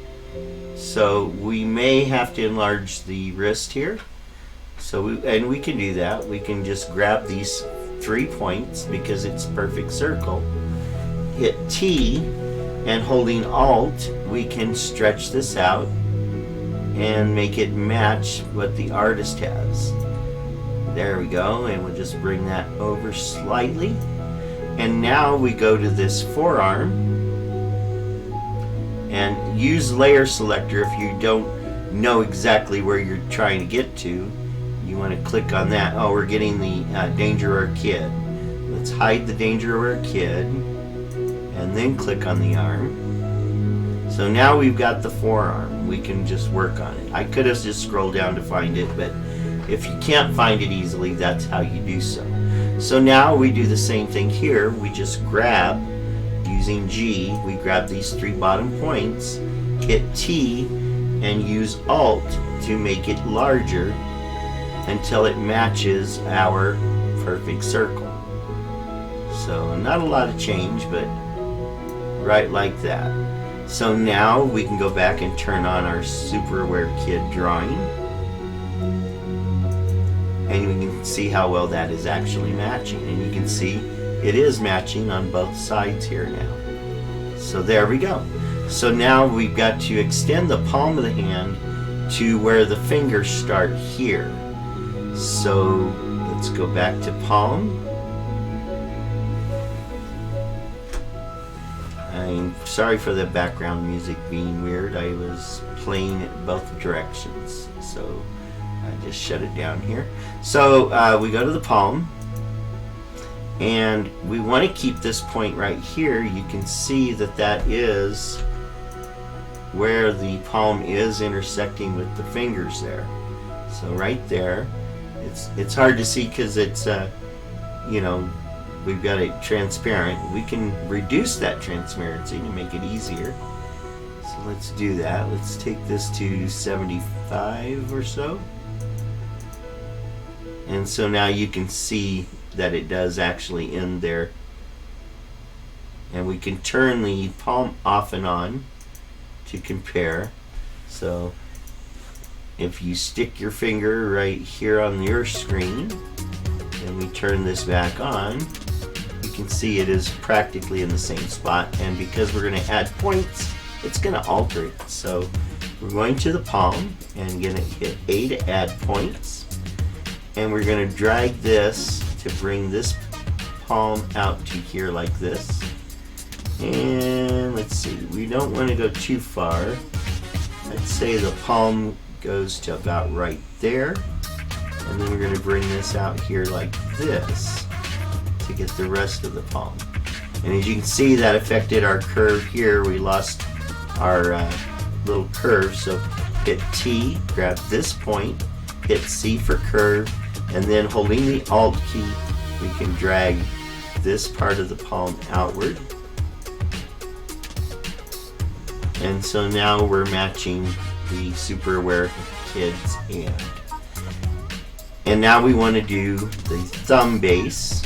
so we may have to enlarge the wrist here. So we can do that. We can just grab these 3 points because it's a perfect circle, hit T, and holding Alt we can stretch this out and make it match what the artist has. There we go, and we'll just bring that over slightly. And now we go to this forearm and use layer selector if you don't know exactly where you're trying to get to. You want to click on that. Oh, we're getting the danger or kid. Let's hide the danger or kid and then click on the arm. So now we've got the forearm. We can just work on it. I could have just scrolled down to find it, but if you can't find it easily, that's how you do so. So now we do the same thing here. We just grab, using G, we grab these 3 bottom points, hit T, and use Alt to make it larger until it matches our perfect circle. So not a lot of change, but right like that. So now we can go back and turn on our Super Aware Kid drawing. And we can see how well that is actually matching. And you can see it is matching on both sides here now. So there we go. So now we've got to extend the palm of the hand to where the fingers start here. So let's go back to palm. I'm sorry for the background music being weird. I was playing it both directions. So I just shut it down here. So we go to the palm, and we want to keep this point right here. You can see that that is where the palm is intersecting with the fingers there. So right there, it's hard to see because it's you know, we've got it transparent. We can reduce that transparency to make it easier. So let's do that. Let's take this to 75 or so. And so now you can see that it does actually end there. And we can turn the palm off and on to compare. So if you stick your finger right here on your screen and we turn this back on, you can see it is practically in the same spot. And because we're going to add points, it's going to alter it. So we're going to the palm and going to hit A to add points. And we're going to drag this to bring this palm out to here like this. And let's see, we don't want to go too far. I'd say the palm goes to about right there. And then we're going to bring this out here like this to get the rest of the palm. And as you can see, that affected our curve here. We lost our little curve. So hit T, grab this point, hit C for curve, and then holding the Alt key, we can drag this part of the palm outward. And so now we're matching the Super Aware Kid's hand. And now we want to do the thumb base.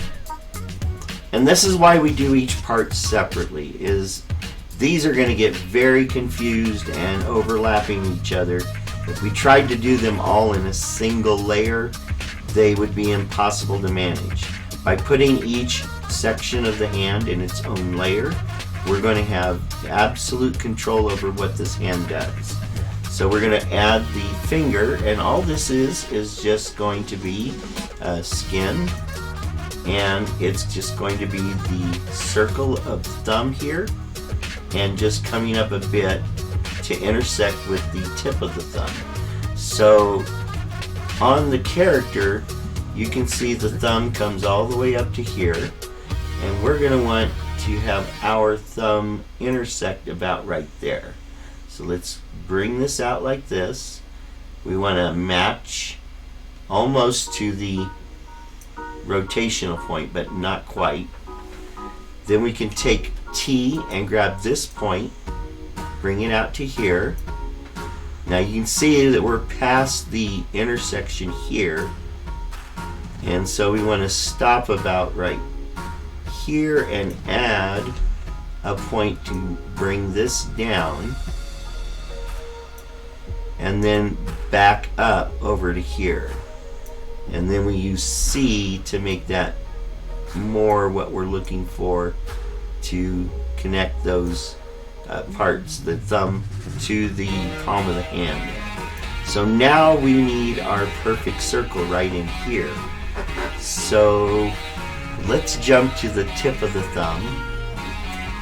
And this is why we do each part separately, is these are going to get very confused and overlapping each other. If we tried to do them all in a single layer, they would be impossible to manage. By putting each section of the hand in its own layer, we're going to have absolute control over what this hand does. So we're going to add the finger, and all this is just going to be skin, and it's just going to be the circle of the thumb here, and just coming up a bit to intersect with the tip of the thumb. So on the character, you can see the thumb comes all the way up to here, and we're going to want to have our thumb intersect about right there. So let's bring this out like this. We want to match almost to the rotational point, but not quite. Then we can take T and grab this point, bring it out to here. Now you can see that we're past the intersection here, and so we want to stop about right here and add a point to bring this down, and then back up over to here. And then we use C to make that more what we're looking for, to connect those parts, the thumb to the palm of the hand. So now we need our perfect circle right in here. So let's jump to the tip of the thumb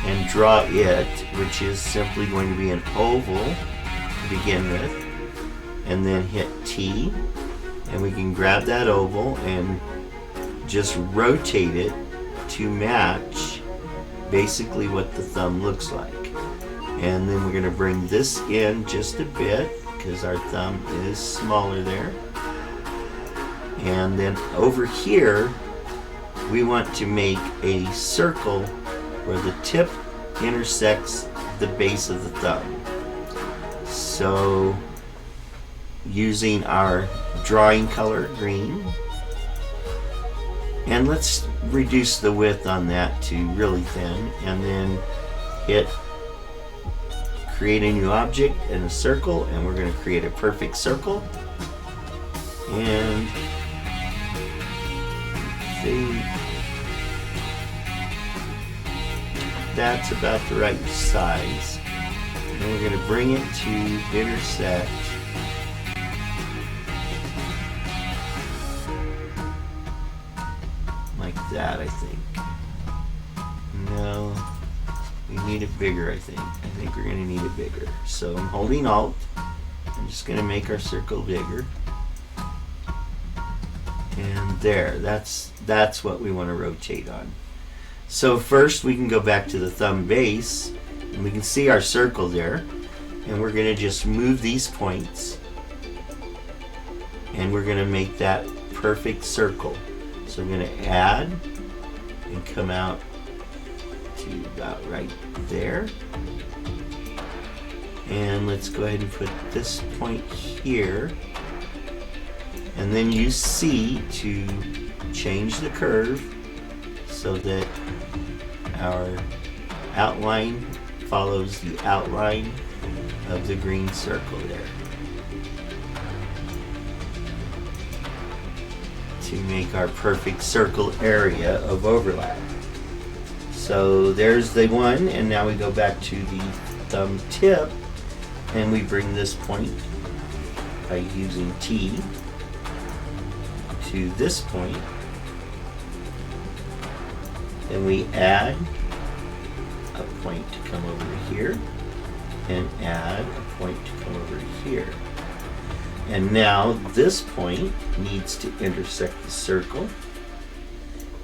and draw it, which is simply going to be an oval to begin with, and then hit T, and we can grab that oval and just rotate it to match basically what the thumb looks like. And then we're going to bring this in just a bit because our thumb is smaller there. And then over here we want to make a circle where the tip intersects the base of the thumb. So using our drawing color green, and let's reduce the width on that to really thin, and then hit create a new object and a circle, and we're going to create a perfect circle. And I think that's about the right size. And we're going to bring it to intersect like that, I think. No, we need it bigger, I think. I think we're going to need it bigger. So I'm holding Alt. I'm just going to make our circle bigger. And there, that's what we want to rotate on. So first we can go back to the thumb base, and we can see our circle there, and we're going to just move these points, and we're going to make that perfect circle. So I'm going to add and come out to about right there, and let's go ahead and put this point here, and then use C to change the curve so that our outline follows the outline of the green circle there, to make our perfect circle area of overlap. So there's the one, and now we go back to the thumb tip, and we bring this point by using T to this point, and we add a point to come over here, and add a point to come over here. And now this point needs to intersect the circle.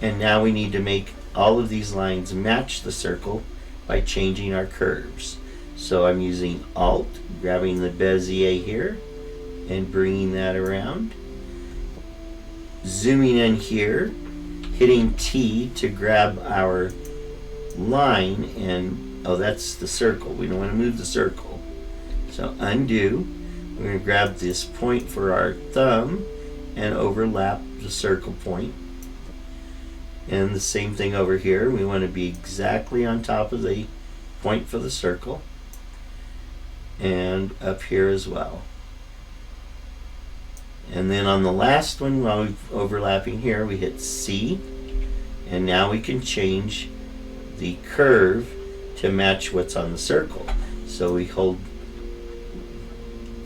And now we need to make all of these lines match the circle by changing our curves. So I'm using Alt, grabbing the Bezier here, and bringing that around. Zooming in here, hitting T to grab our line, and oh, that's the circle. We don't want to move the circle. So undo. We're going to grab this point for our thumb and overlap the circle point. And the same thing over here. We want to be exactly on top of the point for the circle. And up here as well. And then on the last one, while we're overlapping here, we hit C. And now we can change the curve to match what's on the circle. So we hold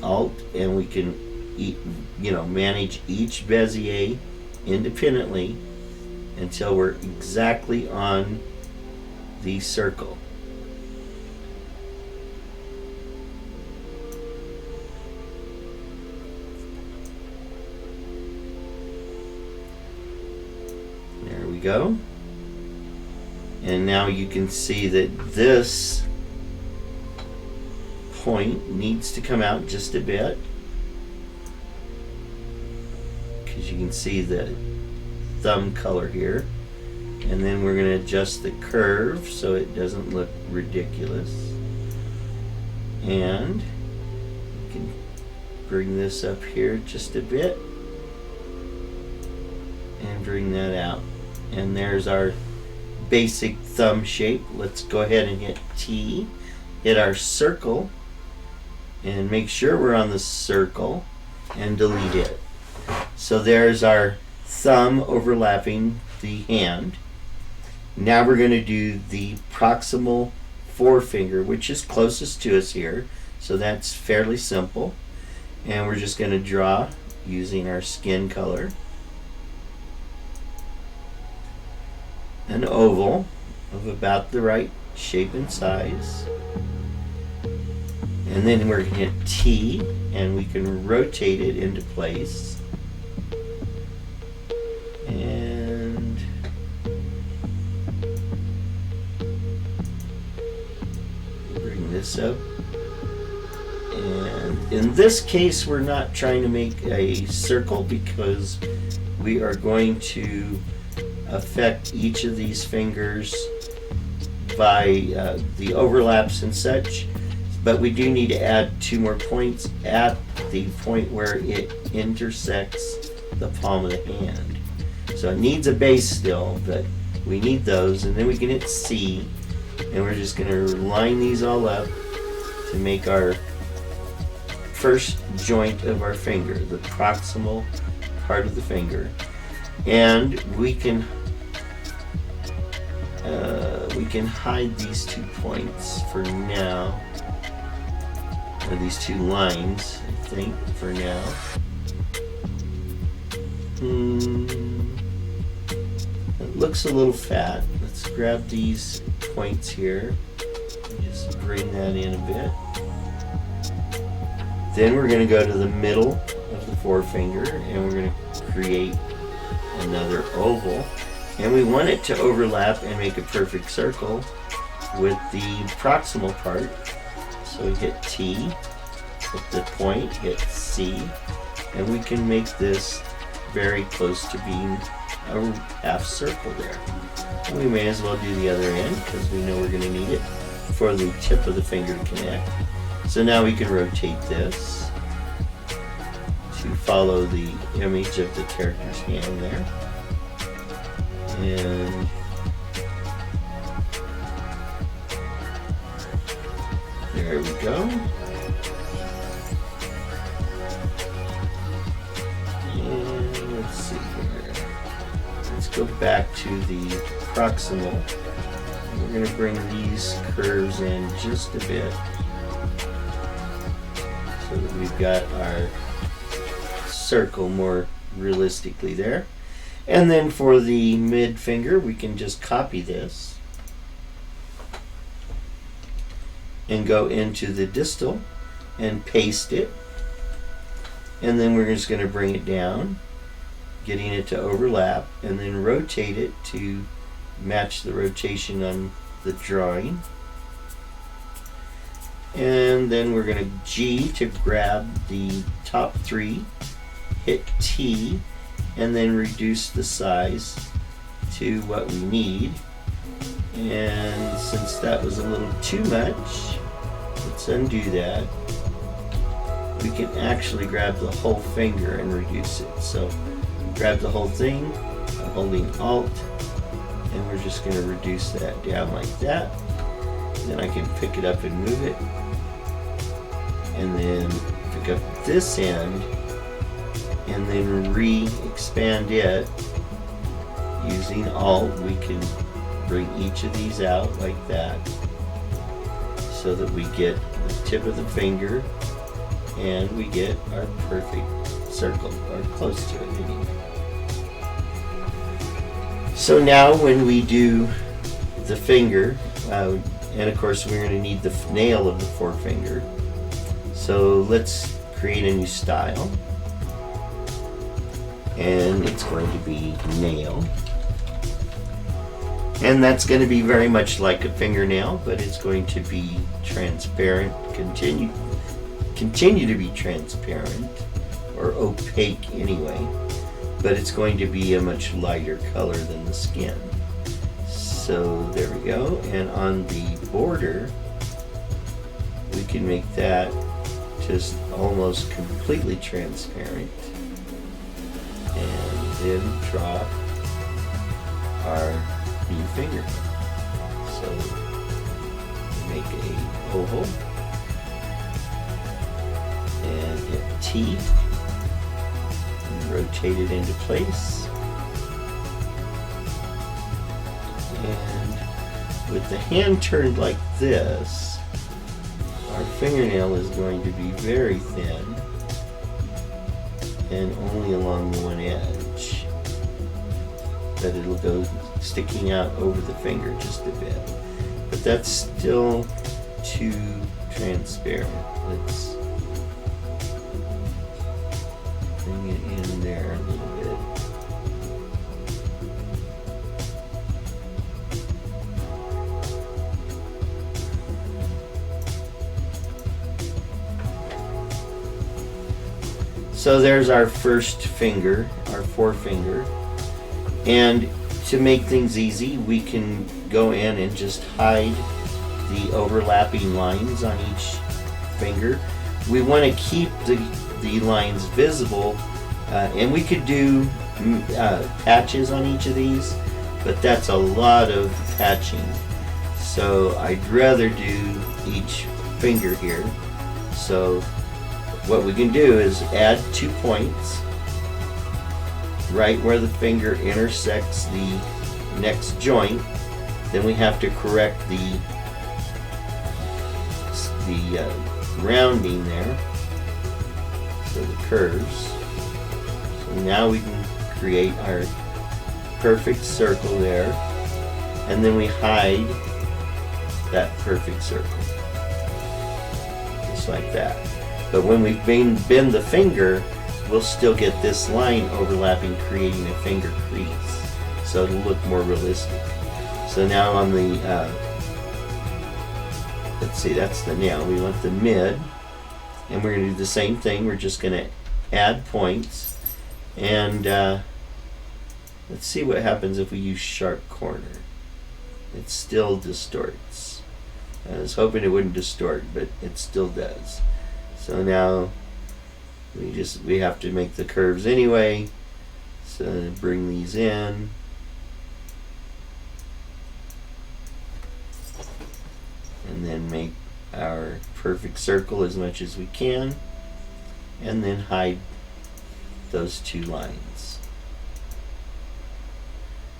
Alt and we can manage each Bezier independently until we're exactly on the circle. There we go. And now you can see that this point needs to come out just a bit, because you can see the thumb color here. And then we're going to adjust the curve so it doesn't look ridiculous. And we can bring this up here just a bit and bring that out. And there's our basic thumb shape. Let's go ahead and hit T, hit our circle, and make sure we're on the circle and delete it. So there's our thumb overlapping the hand. Now we're going to do the proximal forefinger, which is closest to us here. So that's fairly simple. And we're just going to draw using our skin color an oval of about the right shape and size. And then we're going to hit T and we can rotate it into place. And bring this up. And in this case, we're not trying to make a circle because we are going to affect each of these fingers by the overlaps and such. But we do need to add 2 more points at the point where it intersects the palm of the hand. So it needs a base still, but we need those. And then we can hit C, and we're just going to line these all up to make our first joint of our finger, the proximal part of the finger. And we can hide these 2 points for now. Or these 2 lines, I think, for now. It looks a little fat. Let's grab these points here and just bring that in a bit. Then we're going to go to the middle of the forefinger and we're going to create another oval. And we want it to overlap and make a perfect circle with the proximal part. So we hit T, hit the point, hit C, and we can make this very close to being a half circle there. And we may as well do the other end because we know we're going to need it for the tip of the finger to connect. So now we can rotate this to follow the image of the character's hand there. And there we go. And let's see here. Let's go back to the proximal. We're going to bring these curves in just a bit so that we've got our circle more realistically there. And then for the mid finger, we can just copy this and go into the distal and paste it. And then we're just going to bring it down, getting it to overlap, and then rotate it to match the rotation on the drawing. And then we're going to G to grab the top three, hit T, and then reduce the size to what we need. And since that was a little too much, let's undo that. We can actually grab the whole finger and reduce it. So grab the whole thing, I'm holding Alt, and we're just going to reduce that down like that. Then I can pick it up and move it, and then pick up this end and then re-expand it. Using Alt, we can bring each of these out like that so that we get the tip of the finger and we get our perfect circle, or close to it anyway. So now when we do the finger, and of course we're going to need the nail of the forefinger, so let's create a new style, and it's going to be nail, and that's going to be very much like a fingernail, but it's going to be transparent, continue to be transparent, or opaque anyway, but it's going to be a much lighter color than the skin. So there we go, and on the border we can make that just almost completely transparent, and then draw our new finger. So make a oval and hit T and rotate it into place. And with the hand turned like this, our fingernail is going to be very thin and only along one edge, but it'll go sticking out over the finger just a bit. But that's still too transparent. Let's bring it in there a little bit. So there's our first finger, our forefinger. And to make things easy, we can go in and just hide the overlapping lines on each finger. We want to keep the lines visible, and we could do patches on each of these, but that's a lot of patching. So I'd rather do each finger here. So what we can do is add 2 points right where the finger intersects the next joint. Then we have to correct the rounding there, so the curves. So now we can create our perfect circle there, and then we hide that perfect circle, just like that. But when we bend the finger, we'll still get this line overlapping, creating a finger crease, so it'll look more realistic. So now on the, let's see, that's the nail. We want the mid, and we're going to do the same thing. We're just going to add points, and let's see what happens if we use sharp corner. It still distorts. I was hoping it wouldn't distort, but it still does. So now we have to make the curves anyway, so bring these in, and then make our perfect circle as much as we can, and then hide those 2 lines.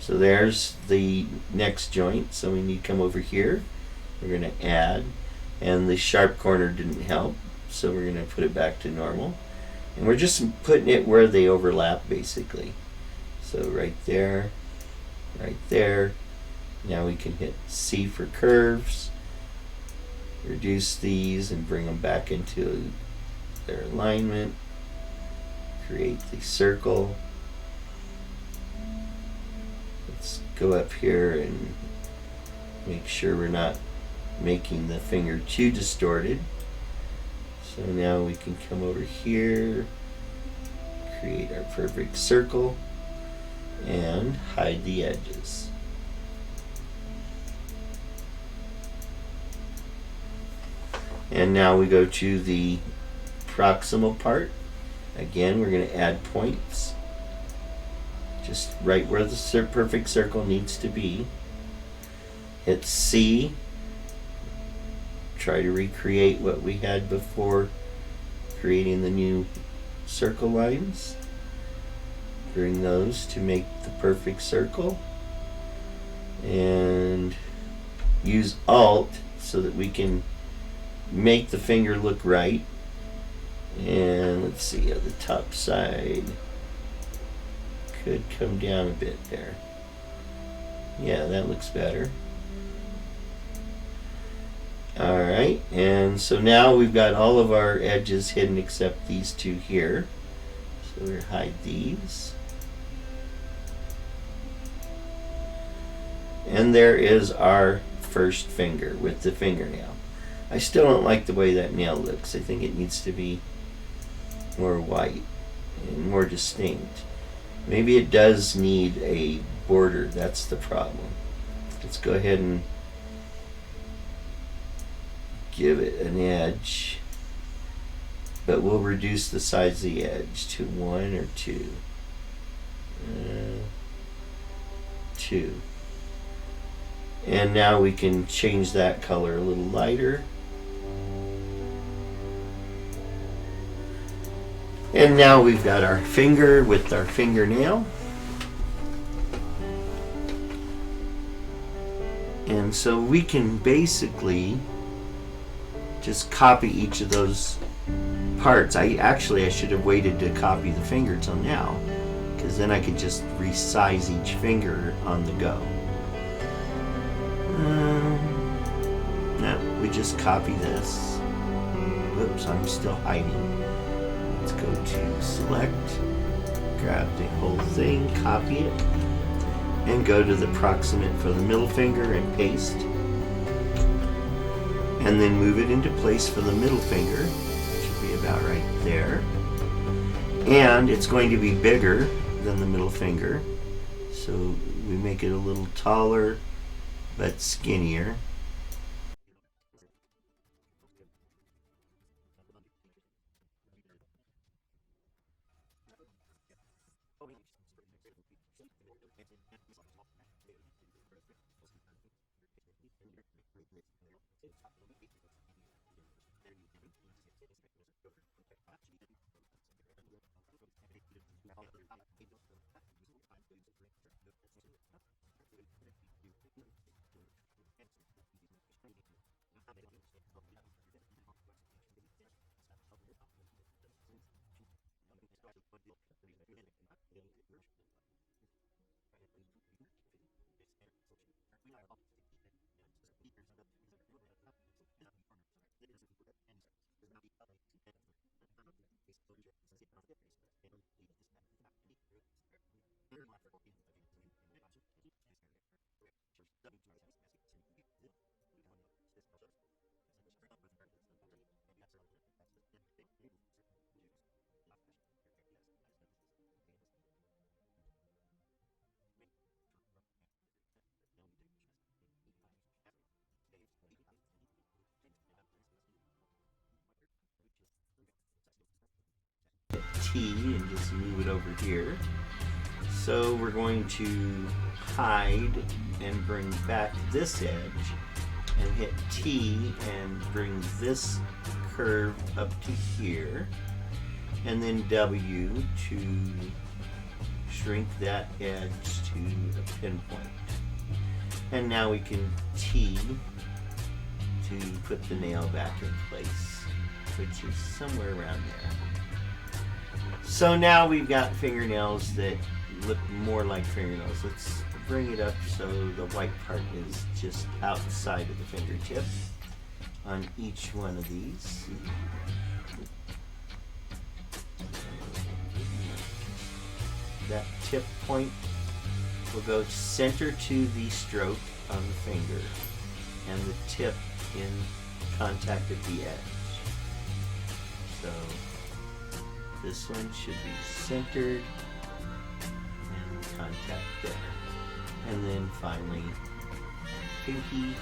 So there's the next joint, so we need to come over here. We're going to add, and the sharp corner didn't help, so we're going to put it back to normal. And we're just putting it where they overlap, basically. So right there, right there. Now we can hit C for curves, reduce these and bring them back into their alignment. create the circle. Let's go up here and make sure we're not making the finger too distorted. So now we can come over here, create our perfect circle, and hide the edges. And now we go to the proximal part. Again, we're going to add points just right where the perfect circle needs to be. Hit C. Try to recreate what we had before creating the new circle lines. Bring those to make the perfect circle. And use Alt so that we can make the finger look right. And let's see, on the top side could come down a bit there. Yeah, that looks better. Alright, and so now we've got all of our edges hidden except these two here. So we'll hide these. And there is our first finger with the fingernail. I still don't like the way that nail looks. I think it needs to be more white and more distinct. Maybe it does need a border. That's the problem. Let's go ahead and give it an edge, but we'll reduce the size of the edge to 1 or 2. 2. And now we can change that color a little lighter. And now we've got our finger with our fingernail. And so we can basically just copy each of those parts. I should have waited to copy the finger till now, because then I could just resize each finger on the go. No, we just copy this. Whoops, I'm still hiding. Let's go to select, grab the whole thing, copy it, and go to the proximate for the middle finger and paste. And then move it into place for the middle finger. Should be about right there. And it's going to be bigger than the middle finger. So we make it a little taller but skinnier. T and just move it over here. So we're going to hide and bring back this edge and hit T and bring this curve up to here, and then W to shrink that edge to a pinpoint. And now we can T to put the nail back in place, which is somewhere around there. So now we've got fingernails that look more like fingernails. Let's bring it up so the white part is just outside of the fingertip on each one of these. that tip point will go center to the stroke of the finger, and the tip in contact at the edge. So this one should be centered and contact there. And then finally, pinky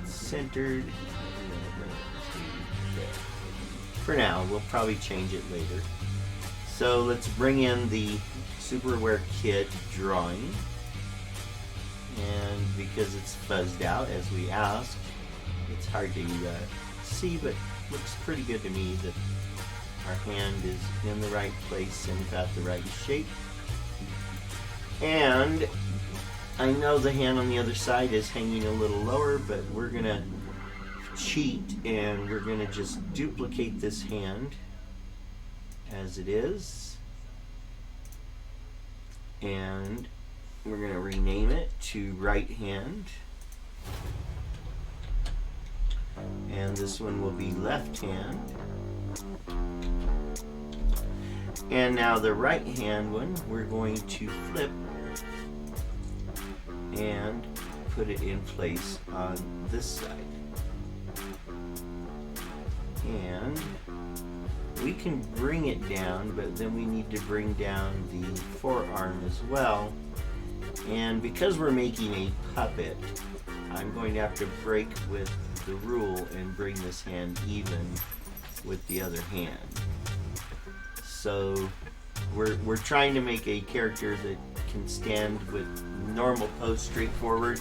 centered, and then bring it to there. For now, we'll probably change it later. So let's bring in the Superaware Kit drawing. And because it's fuzzed out as we asked, it's hard to see, but looks pretty good to me that our hand is in the right place and got the right shape. And I know the hand on the other side is hanging a little lower, but we're gonna cheat and we're gonna just duplicate this hand as it is, and we're gonna rename it to right hand, and this one will be left hand. And now the right hand one we're going to flip and put it in place on this side. And we can bring it down, but then we need to bring down the forearm as well. And because we're making a puppet, I'm going to have to break with the rule and bring this hand even with the other hand. So we're trying to make a character that can stand with normal pose straight forward,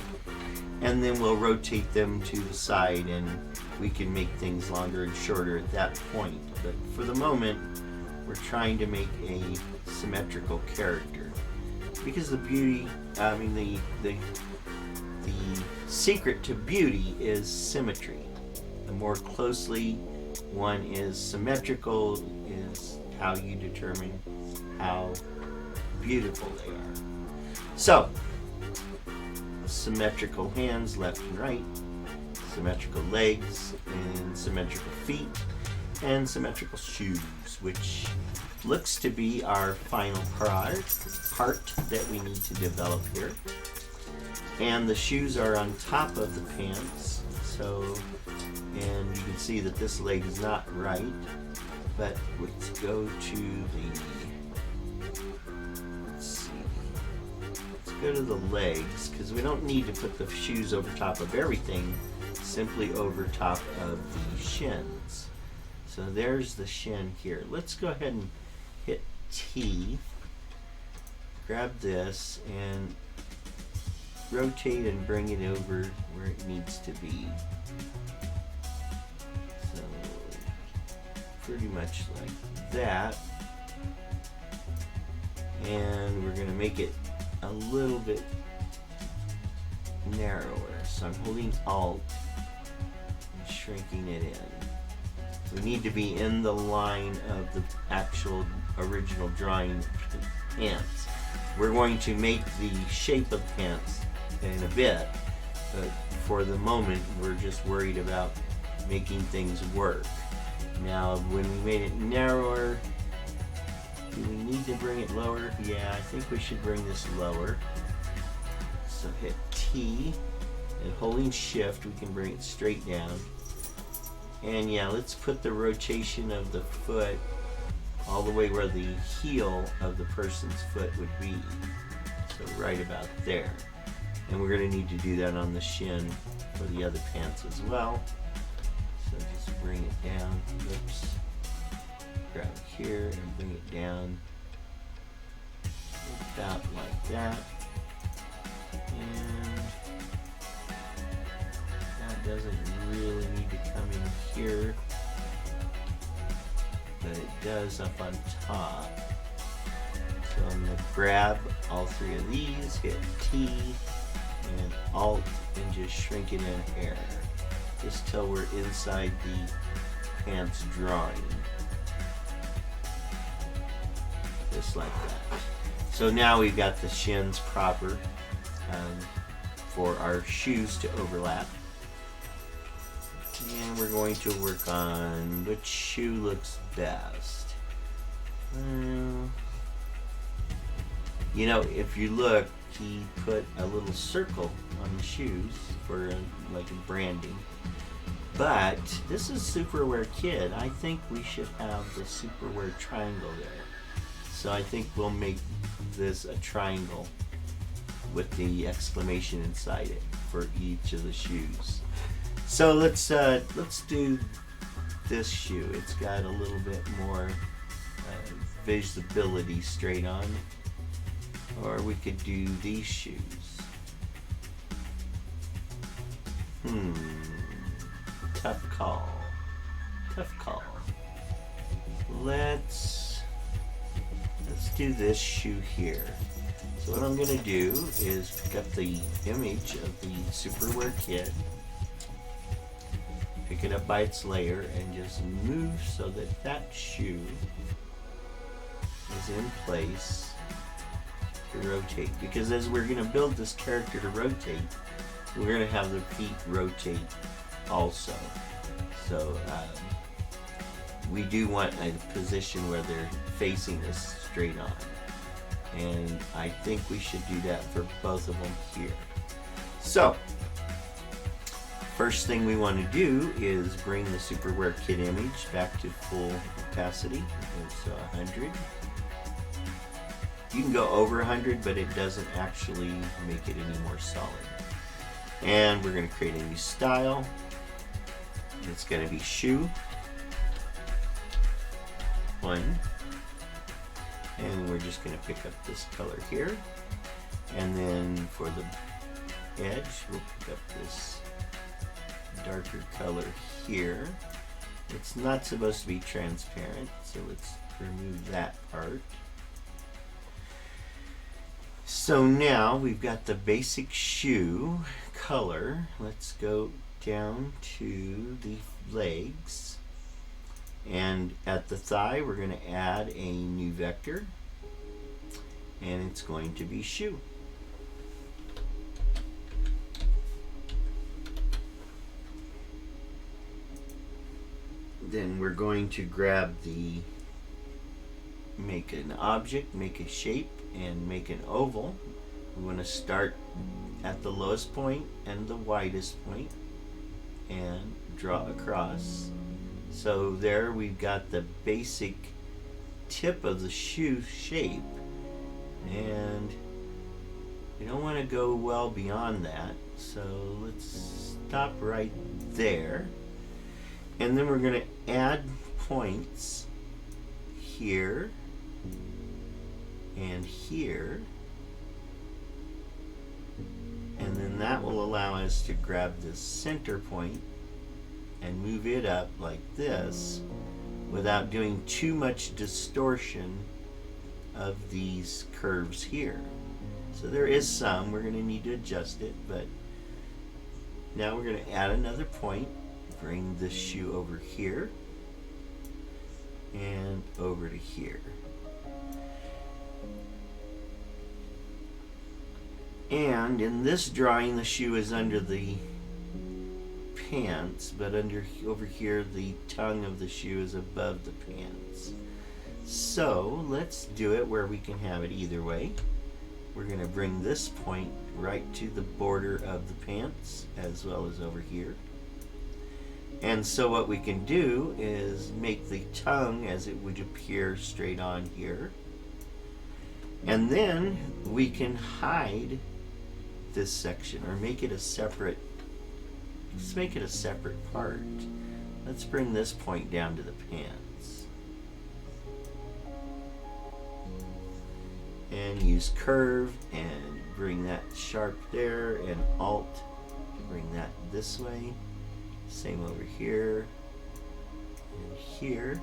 and then we'll rotate them to the side and we can make things longer and shorter at that point. But for the moment, we're trying to make a symmetrical character, because the secret to beauty is symmetry. The more closely one is symmetrical is how you determine how beautiful they are. So, symmetrical hands left and right, symmetrical legs and symmetrical feet, and symmetrical shoes, which looks to be our final part that we need to develop here. And the shoes are on top of the pants, and you can see that this leg is not right, but let's go to the legs, because we don't need to put the shoes over top of everything, simply over top of the shins. So there's the shin here. Let's go ahead and hit T, grab this, and rotate and bring it over where it needs to be. So pretty much like that. And we're going to make it a little bit narrower. So I'm holding Alt and shrinking it in. We need to be in the line of the actual original drawing pants. We're going to make the shape of pants in a bit, but for the moment we're just worried about making things work. Now when we made it narrower, do we need to bring it lower? Yeah, I think we should bring this lower. So hit T, and holding Shift we can bring it straight down. And yeah, let's put the rotation of the foot all the way where the heel of the person's foot would be. So right about there. And we're going to need to do that on the shin for the other pants as well. So just bring it down. Oops. Grab it here and bring it down about like that. And that doesn't really need to come in here, but it does up on top. So I'm going to grab all three of these, hit T and Alt, and just shrink it in air, just till we're inside the pants drawing. Just like that. So now we've got the shins proper for our shoes to overlap. And we're going to work on which shoe looks best. You know, if you look, he put a little circle on the shoes for like a branding. But this is Superwear Kid. I think we should have the Superwear triangle there. So I think we'll make this a triangle with the exclamation inside it for each of the shoes. So let's do this shoe. It's got a little bit more visibility straight on. Or we could do these shoes. Tough call. Tough call. Let's do this shoe here. So what I'm going to do is pick up the image of the Superwear Kid, pick it up by its layer, and just move so that that shoe is in place to rotate. Because as we're going to build this character to rotate, we're going to have the feet rotate also. So we do want a position where they're facing us straight on. And I think we should do that for both of them here. So, first thing we want to do is bring the Superwear Kid image back to full capacity. So 100. You can go over 100, but it doesn't actually make it any more solid. And we're going to create a new style. It's going to be shoe 1. And we're just going to pick up this color here. And then for the edge, we'll pick up this darker color here. It's not supposed to be transparent, so let's remove that part. So now we've got the basic shoe color. Let's go down to the legs. And at the thigh, we're going to add a new vector, and it's going to be shoe. Then we're going to grab make an object, make a shape, and make an oval. We want to start at the lowest point and the widest point and draw across. So there we've got the basic tip of the shoe shape, and we don't want to go well beyond that, so let's stop right there. And then we're going to add points here and here, and then that will allow us to grab this center point and move it up like this without doing too much distortion of these curves here. So there is some, we're going to need to adjust it, but now we're going to add another point, bring this shoe over here and over to here. And in this drawing, the shoe is under the pants, but over here the tongue of the shoe is above the pants. So let's do it where we can have it either way. We're going to bring this point right to the border of the pants as well as over here. And so what we can do is make the tongue as it would appear straight on here. And then we can hide this section or make it a separate. Let's make it a separate part. Let's bring this point down to the pants. And use curve and bring that sharp there, and alt, bring that this way. Same over here and here.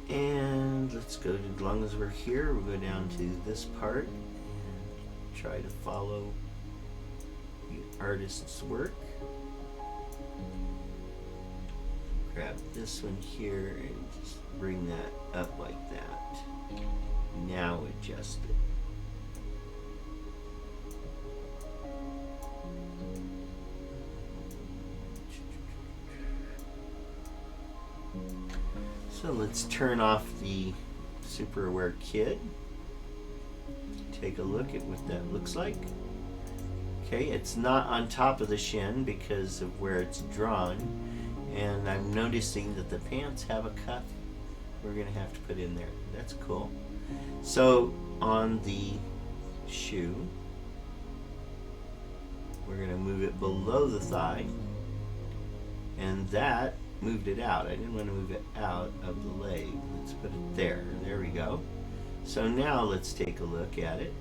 And let's go to, as long as we're here, we'll go down to this part and try to follow artist's work. Grab this one here and just bring that up like that. Now adjust it. So let's turn off the Super Aware Kid. Take a look at what that looks like. Okay, it's not on top of the shin because of where it's drawn, and I'm noticing that the pants have a cuff we're going to have to put in there. That's cool. So on the shoe, we're going to move it below the thigh, and that moved it out. I didn't want to move it out of the leg. Let's put it there. There we go. So now let's take a look at it.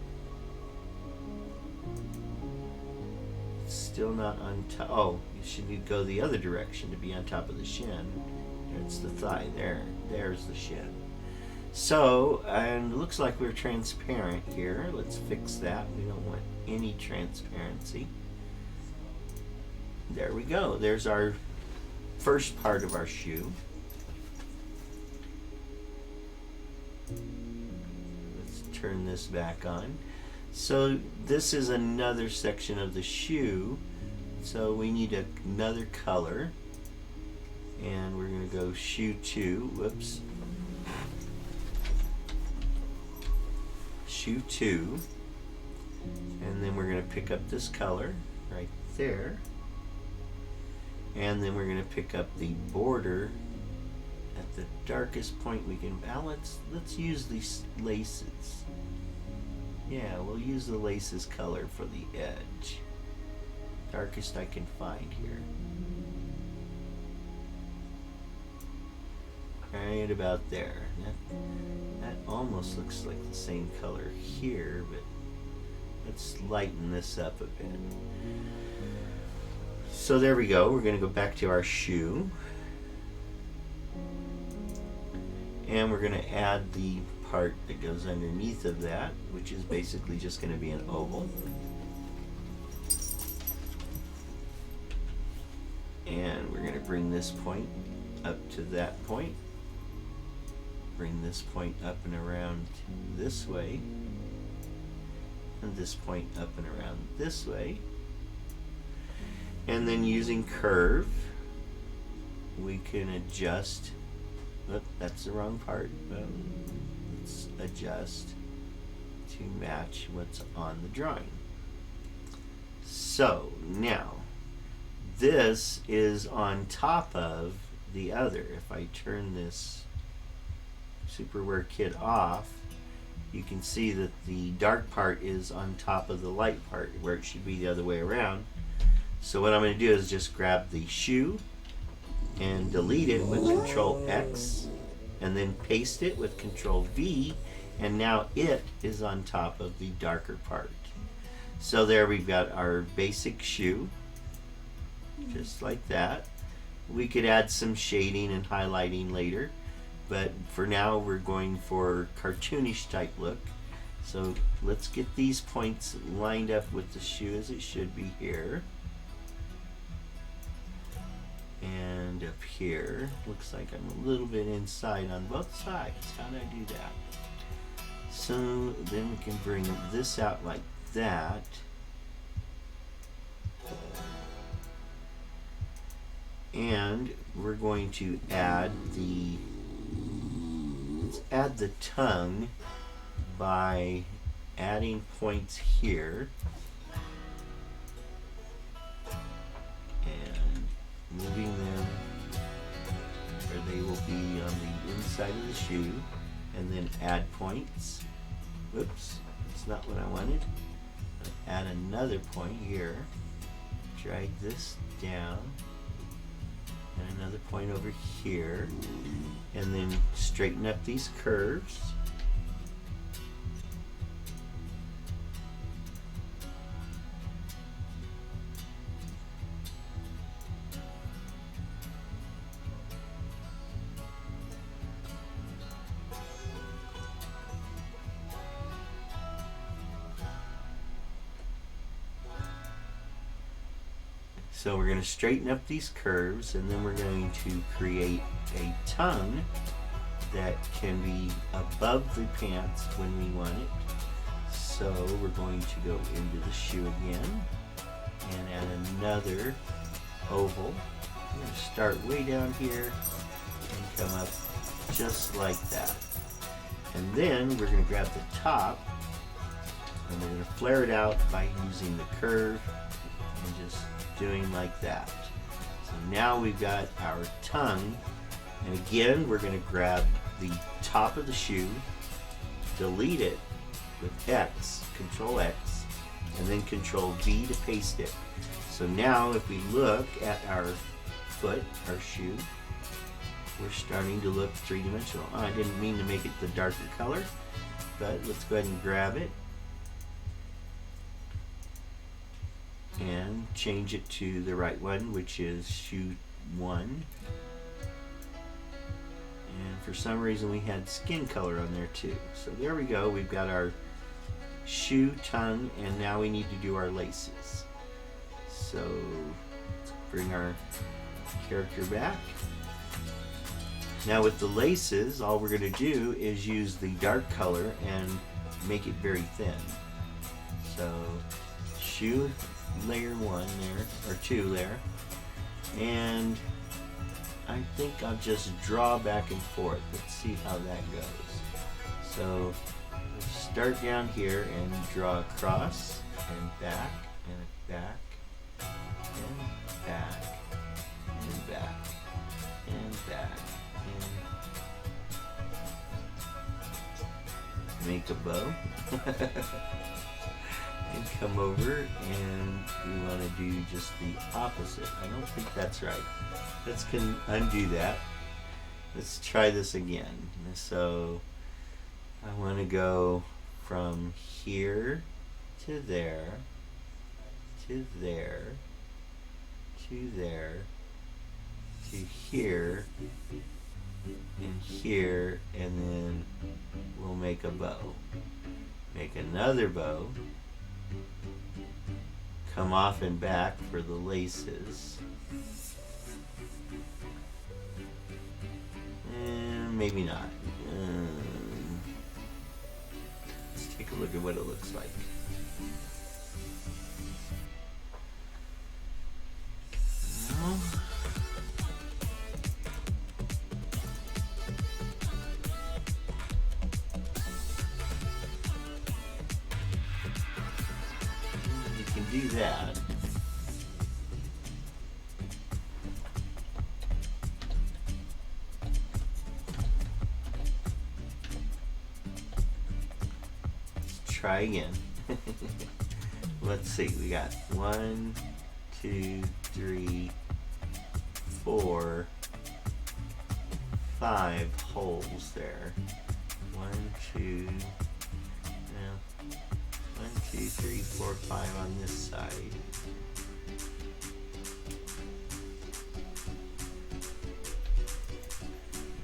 It's still not on top. Oh, you should go the other direction to be on top of the shin. It's the thigh there. There's the shin. So, and it looks like we're transparent here. Let's fix that. We don't want any transparency. There we go. There's our first part of our shoe. Let's turn this back on. So this is another section of the shoe. So we need another color. And we're going to go shoe 2. Whoops. Shoe 2. And then we're going to pick up this color right there. And then we're going to pick up the border at the darkest point we can. Now let's use these laces. Yeah, we'll use the laces color for the edge. Darkest I can find here. Right about there. That almost looks like the same color here, but let's lighten this up a bit. So there we go. We're going to go back to our shoe. And we're going to add the part that goes underneath of that, which is basically just going to be an oval. And we're going to bring this point up to that point. Bring this point up and around this way. And this point up and around this way. And then using curve, we can adjust. Oop, that's the wrong part. Let's adjust to match what's on the drawing. So now, this is on top of the other. If I turn this Super Wear Kit off, you can see that the dark part is on top of the light part, where it should be the other way around. So what I'm going to do is just grab the shoe and delete it with Control X, and then paste it with Control V, and now it is on top of the darker part. So there we've got our basic shoe, just like that. We could add some shading and highlighting later, but for now we're going for cartoonish type look. So let's get these points lined up with the shoe as it should be here. And up here, looks like I'm a little bit inside on both sides. How do I do that? So then we can bring this out like that. And we're going to add let's add the tongue by adding points here. And moving them where they will be on the inside of the shoe, and then add points. Whoops, that's not what I wanted. Add another point here, drag this down, and another point over here, and then straighten up these curves. So we're going to straighten up these curves, and then we're going to create a tongue that can be above the pants when we want it. So we're going to go into the shoe again and add another oval. We're going to start way down here and come up just like that. And then we're going to grab the top and we're going to flare it out by using the curve and just doing like that. So now we've got our tongue, and again we're going to grab the top of the shoe, delete it with X, Control X, and then Control V to paste it. So now if we look at our foot, our shoe, we're starting to look three-dimensional. Oh, I didn't mean to make it the darker color, but let's go ahead and grab it and change it to the right one, which is shoe 1. And for some reason we had skin color on there too. So there we go, we've got our shoe, tongue, and now we need to do our laces. So let's bring our character back. Now with the laces, all we're going to do is use the dark color and make it very thin. So shoe layer 1 there, or 2 there, and I think I'll just draw back and forth. Let's see how that goes. So let's start down here and draw across and back and back and back and back and back and make a bow. And come over and we want to do just the opposite. I don't think that's right. Let's undo that. Let's try this again. So I want to go from here to there, to there, to there, to here, and here, and then we'll make a bow. Make another bow. Come off and back for the laces. And maybe not. Let's take a look at what it looks like. Do that. Let's try again. Let's see, we got 1, 2, 3, 4, 5 holes there. 1, 2, 2, 3, 4, 5 on this side.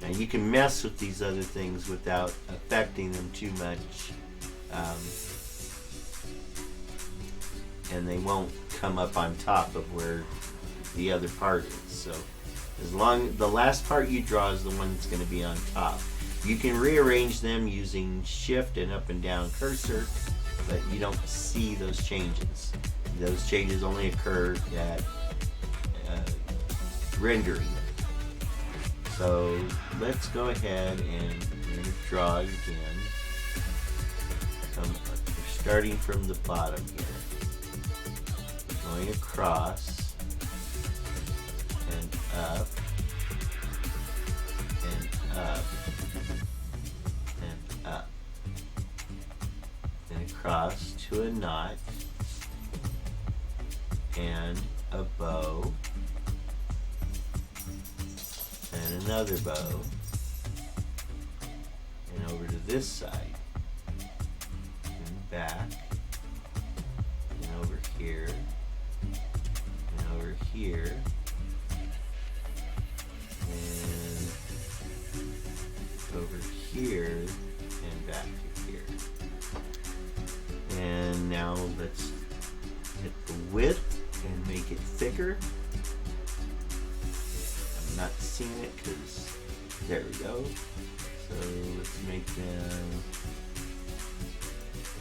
Now you can mess with these other things without affecting them too much, and they won't come up on top of where the other part is. So as long the last part you draw is the one that's going to be on top. You can rearrange them using shift and up and down cursor, but you don't see those changes. Those changes only occur at rendering. So let's go ahead and we're going to draw it again. We're starting from the bottom here. Going across and up and up and up. And across to a knot and a bow and another bow and over to this side and back and over here and over here and over here and back to here. And now let's hit the width and make it thicker. I'm not seeing it because there we go. So let's make them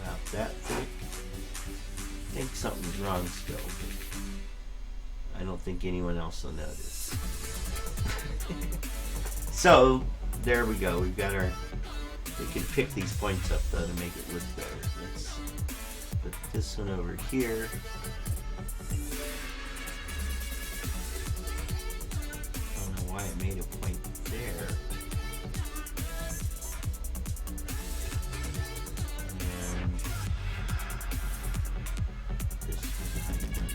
about that thick. I think something's wrong still, but I don't think anyone else will notice. So there we go. We've got our We can pick these points up though to make it look better. Let's put this one over here. I don't know why it made a point there. And this behind the wheel.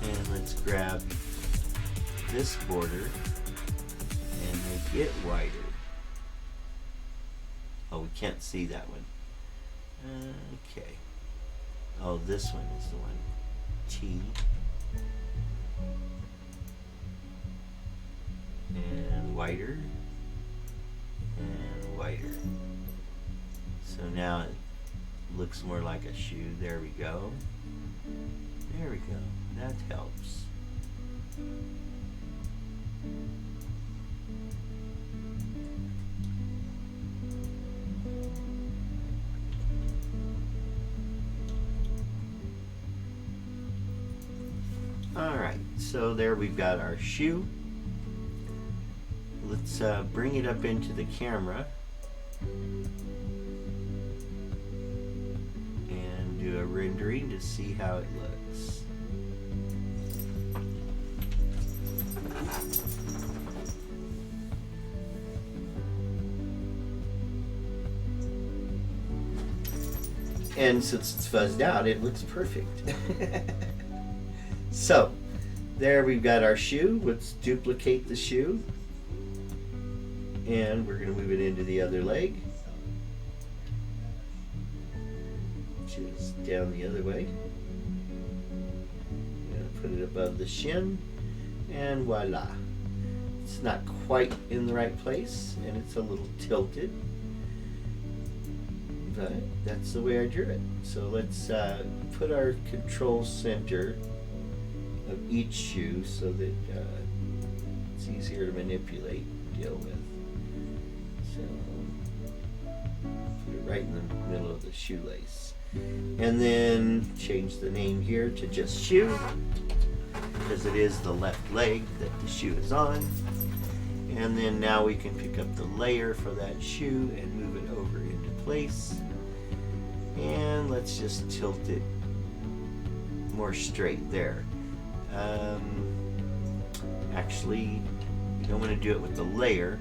And let's grab this border and make it wider. Oh, we can't see that one. Okay. Oh, this one is the one. T. And wider. And wider. So now it looks more like a shoe. There we go. There we go. That helps. Alright, so there we've got our shoe. Let's bring it up into the camera and do a rendering to see how it looks. And since it's fuzzed out, it looks perfect. So, there we've got our shoe. Let's duplicate the shoe. And we're going to move it into the other leg, which is down the other way. Going to put it above the shin, and voila. It's not quite in the right place, and it's a little tilted. But that's the way I drew it. So let's put our control center of each shoe so that it's easier to manipulate and deal with. So put it right in the middle of the shoelace. And then change the name here to just shoe, because it is the left leg that the shoe is on. And then now we can pick up the layer for that shoe and move it over into place. And let's just tilt it more straight there. Actually, we don't want to do it with the layer.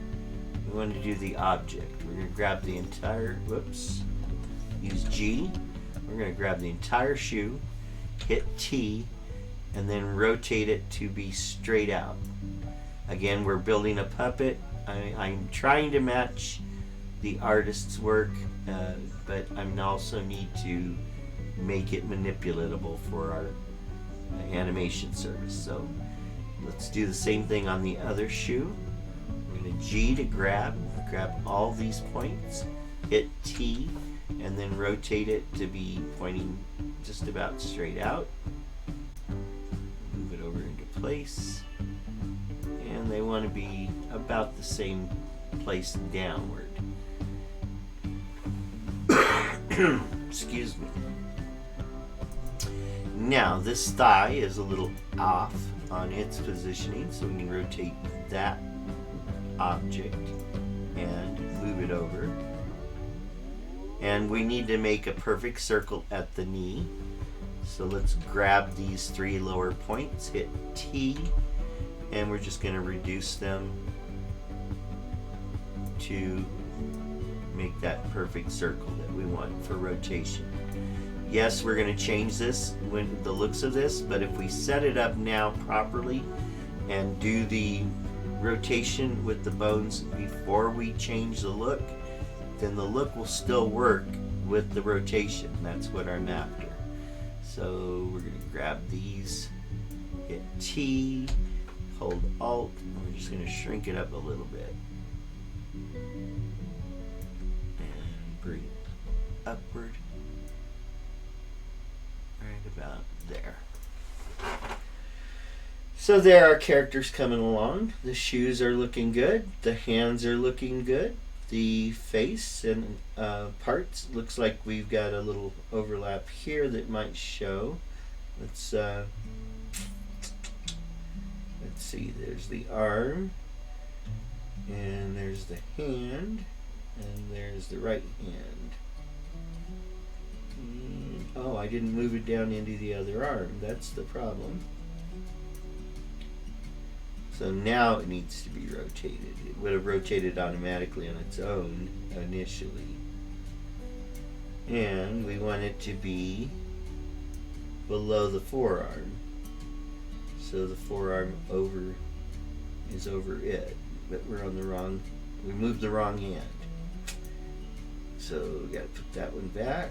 We want to do the object. We're going to grab the entire, whoops, use G. We're going to grab the entire shoe, hit T, and then rotate it to be straight out. Again, we're building a puppet. I'm trying to match the artist's work, but I also need to make it manipulatable for our animation service. So let's do the same thing on the other shoe. We're going to G to grab all these points, hit T, and then rotate it to be pointing just about straight out. Move it over into place, and they want to be about the same place downward. Excuse me. Now this thigh is a little off on its positioning, so we can rotate that object and move it over. And we need to make a perfect circle at the knee. So let's grab these three lower points, hit T, and we're just going to reduce them to make that perfect circle that we want for rotation. Yes, we're going to change this when the looks of this, but if we set it up now properly and do the rotation with the bones before we change the look, then the look will still work with the rotation. That's what I'm after. So we're going to grab these, hit T, hold Alt, and we're just going to shrink it up a little bit. And bring it upward. Right about there. So there are characters coming along. The shoes are looking good. The hands are looking good. The face and parts, looks like we've got a little overlap here that might show. Let's let's see, there's the arm, and there's the hand, and there's the right hand. Oh, I didn't move it down into the other arm. That's the problem. So now it needs to be rotated. It would have rotated automatically on its own initially. And we want it to be below the forearm. So the forearm is over it. But we're on the wrong, we moved the wrong hand. So we gotta put that one back.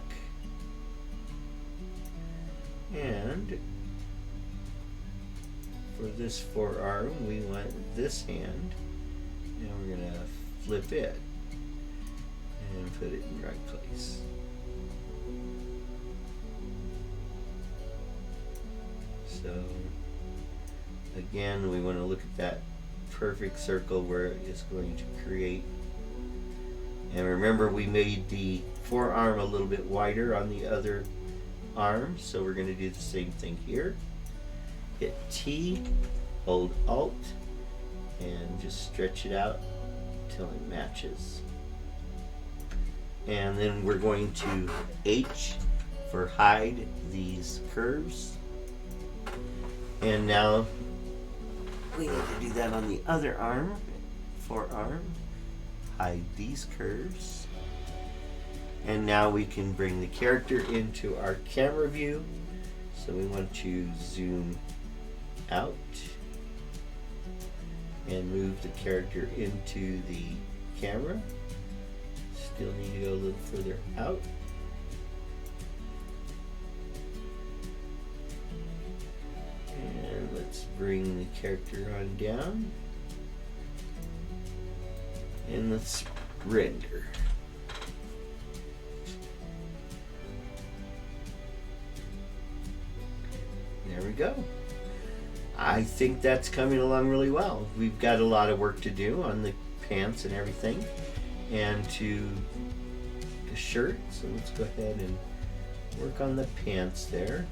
And for this forearm, we want this hand, and we're gonna flip it and put it in the right place. So again, we want to look at that perfect circle where it's going to create. And remember, we made the forearm a little bit wider on the other arm, so we're going to do the same thing here. Hit T, hold Alt, and just stretch it out until it matches. And then we're going to H for hide these curves. And now we need to do that on the other arm, forearm. Hide these curves. And now we can bring the character into our camera view. So we want to zoom out and move the character into the camera. Still need to go a little further out. And let's bring the character on down. And let's render. There we go. I think that's coming along really well. We've got a lot of work to do on the pants and everything, and to the shirt. So let's go ahead and work on the pants there.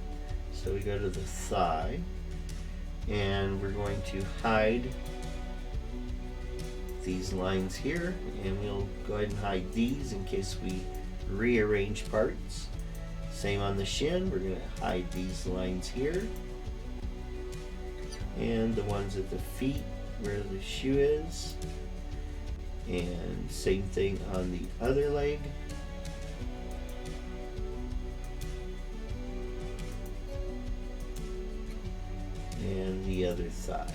So we go to the thigh, and we're going to hide these lines here, and we'll go ahead and hide these in case we rearrange parts. Same on the shin, we're going to hide these lines here, and the ones at the feet where the shoe is, and same thing on the other leg. And the other thigh.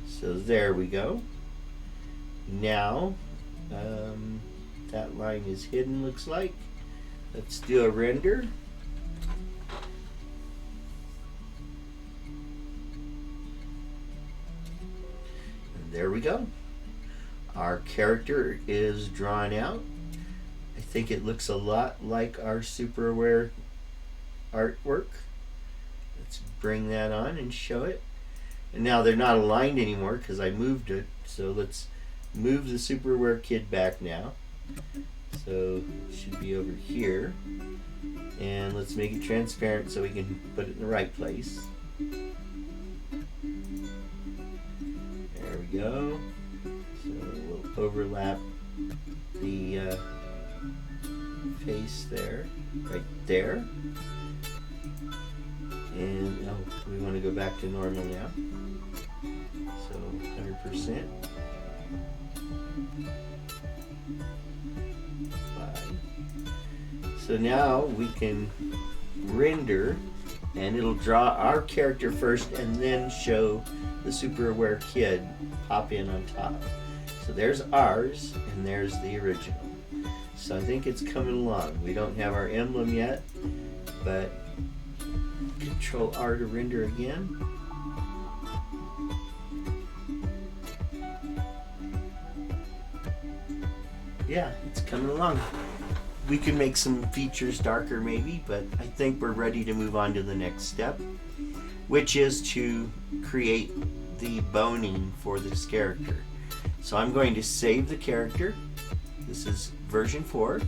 So there we go. Now that line is hidden, looks like. Let's do a render. And there we go. Our character is drawn out. I think it looks a lot like our Super Aware artwork. Let's bring that on and show it. And now they're not aligned anymore because I moved it. So let's move the Super Aware kid back now. So it should be over here. And let's make it transparent so we can put it in the right place. There we go. So we'll overlap the face there, right there. And oh, we want to go back to normal now. So 100%. So now we can render, and it'll draw our character first and then show the Super Aware kid pop in on top. So there's ours and there's the original. So I think it's coming along. We don't have our emblem yet, but Control R to render again. Yeah, it's coming along. We can make some features darker maybe, but I think we're ready to move on to the next step, which is to create the boning for this character. So I'm going to save the character. This is version 4.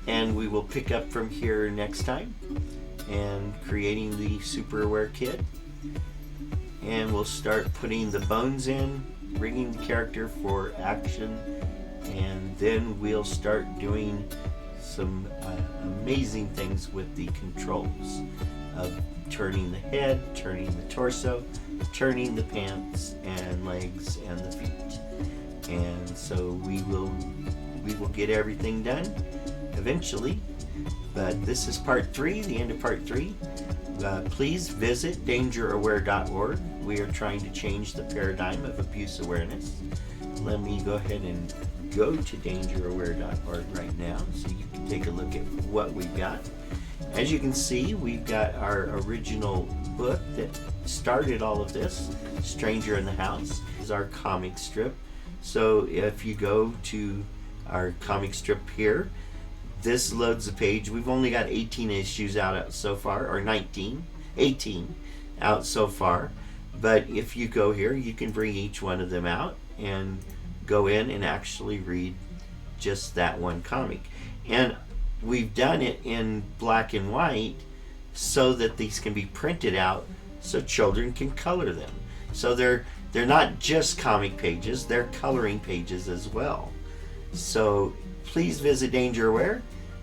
and we will pick up from here next time and creating the Super Aware Kid. And we'll start putting the bones in, rigging the character for action, and then we'll start doing some amazing things with the controls of turning the head, turning the torso, turning the pants and legs and the feet. And so we will get everything done eventually. But this is part 3, the end of part 3. Please visit dangeraware.org. We are trying to change the paradigm of abuse awareness. Let me go ahead and go to dangeraware.org right now so you can take a look at what we've got. As you can see, we've got our original book that started all of this, Stranger in the House, is our comic strip. So if you go to our comic strip here, this loads the page. We've only got 18 issues out so far, or 18 out so far. But if you go here, you can bring each one of them out and go in and actually read just that one comic. And we've done it in black and white so that these can be printed out so children can color them. So they're not just comic pages, they're coloring pages as well. So please visit Danger Aware,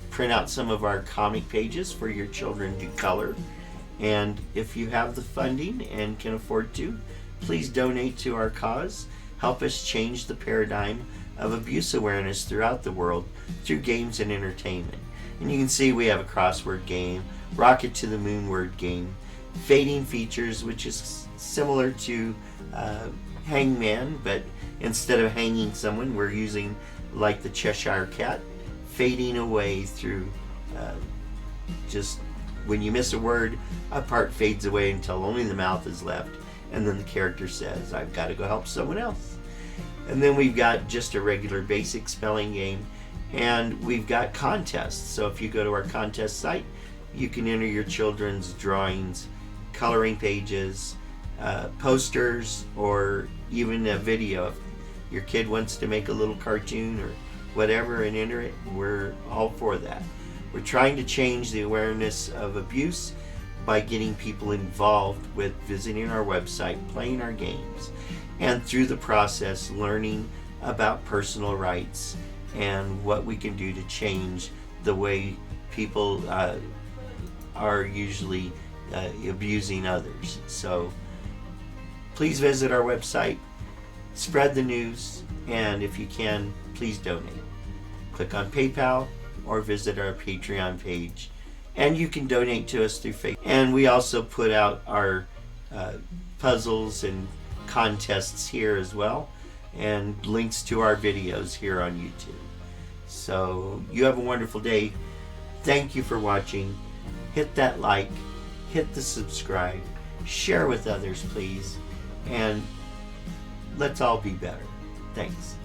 print out some of our comic pages for your children to color. And if you have the funding and can afford to, please donate to our cause. Help us change the paradigm of abuse awareness throughout the world through games and entertainment. And you can see we have a crossword game, Rocket to the Moon word game, fading features, which is similar to Hangman, but instead of hanging someone, we're using, like the Cheshire Cat, fading away through just when you miss a word, a part fades away until only the mouth is left, and then the character says, I've got to go help someone else. And then we've got just a regular basic spelling game, and we've got contests. So if you go to our contest site, you can enter your children's drawings, coloring pages, posters, or even a video. If your kid wants to make a little cartoon or whatever and enter it, we're all for that. We're trying to change the awareness of abuse by getting people involved with visiting our website, playing our games, and through the process learning about personal rights and what we can do to change the way people are usually abusing others. So please visit our website, spread the news, and if you can, please donate. Click on PayPal or visit our Patreon page, and you can donate to us through Facebook. And we also put out our puzzles and contests here as well, and links to our videos here on YouTube. So you have a wonderful day. Thank you for watching. Hit that like, hit the subscribe, share with others please, and let's all be better. Thanks.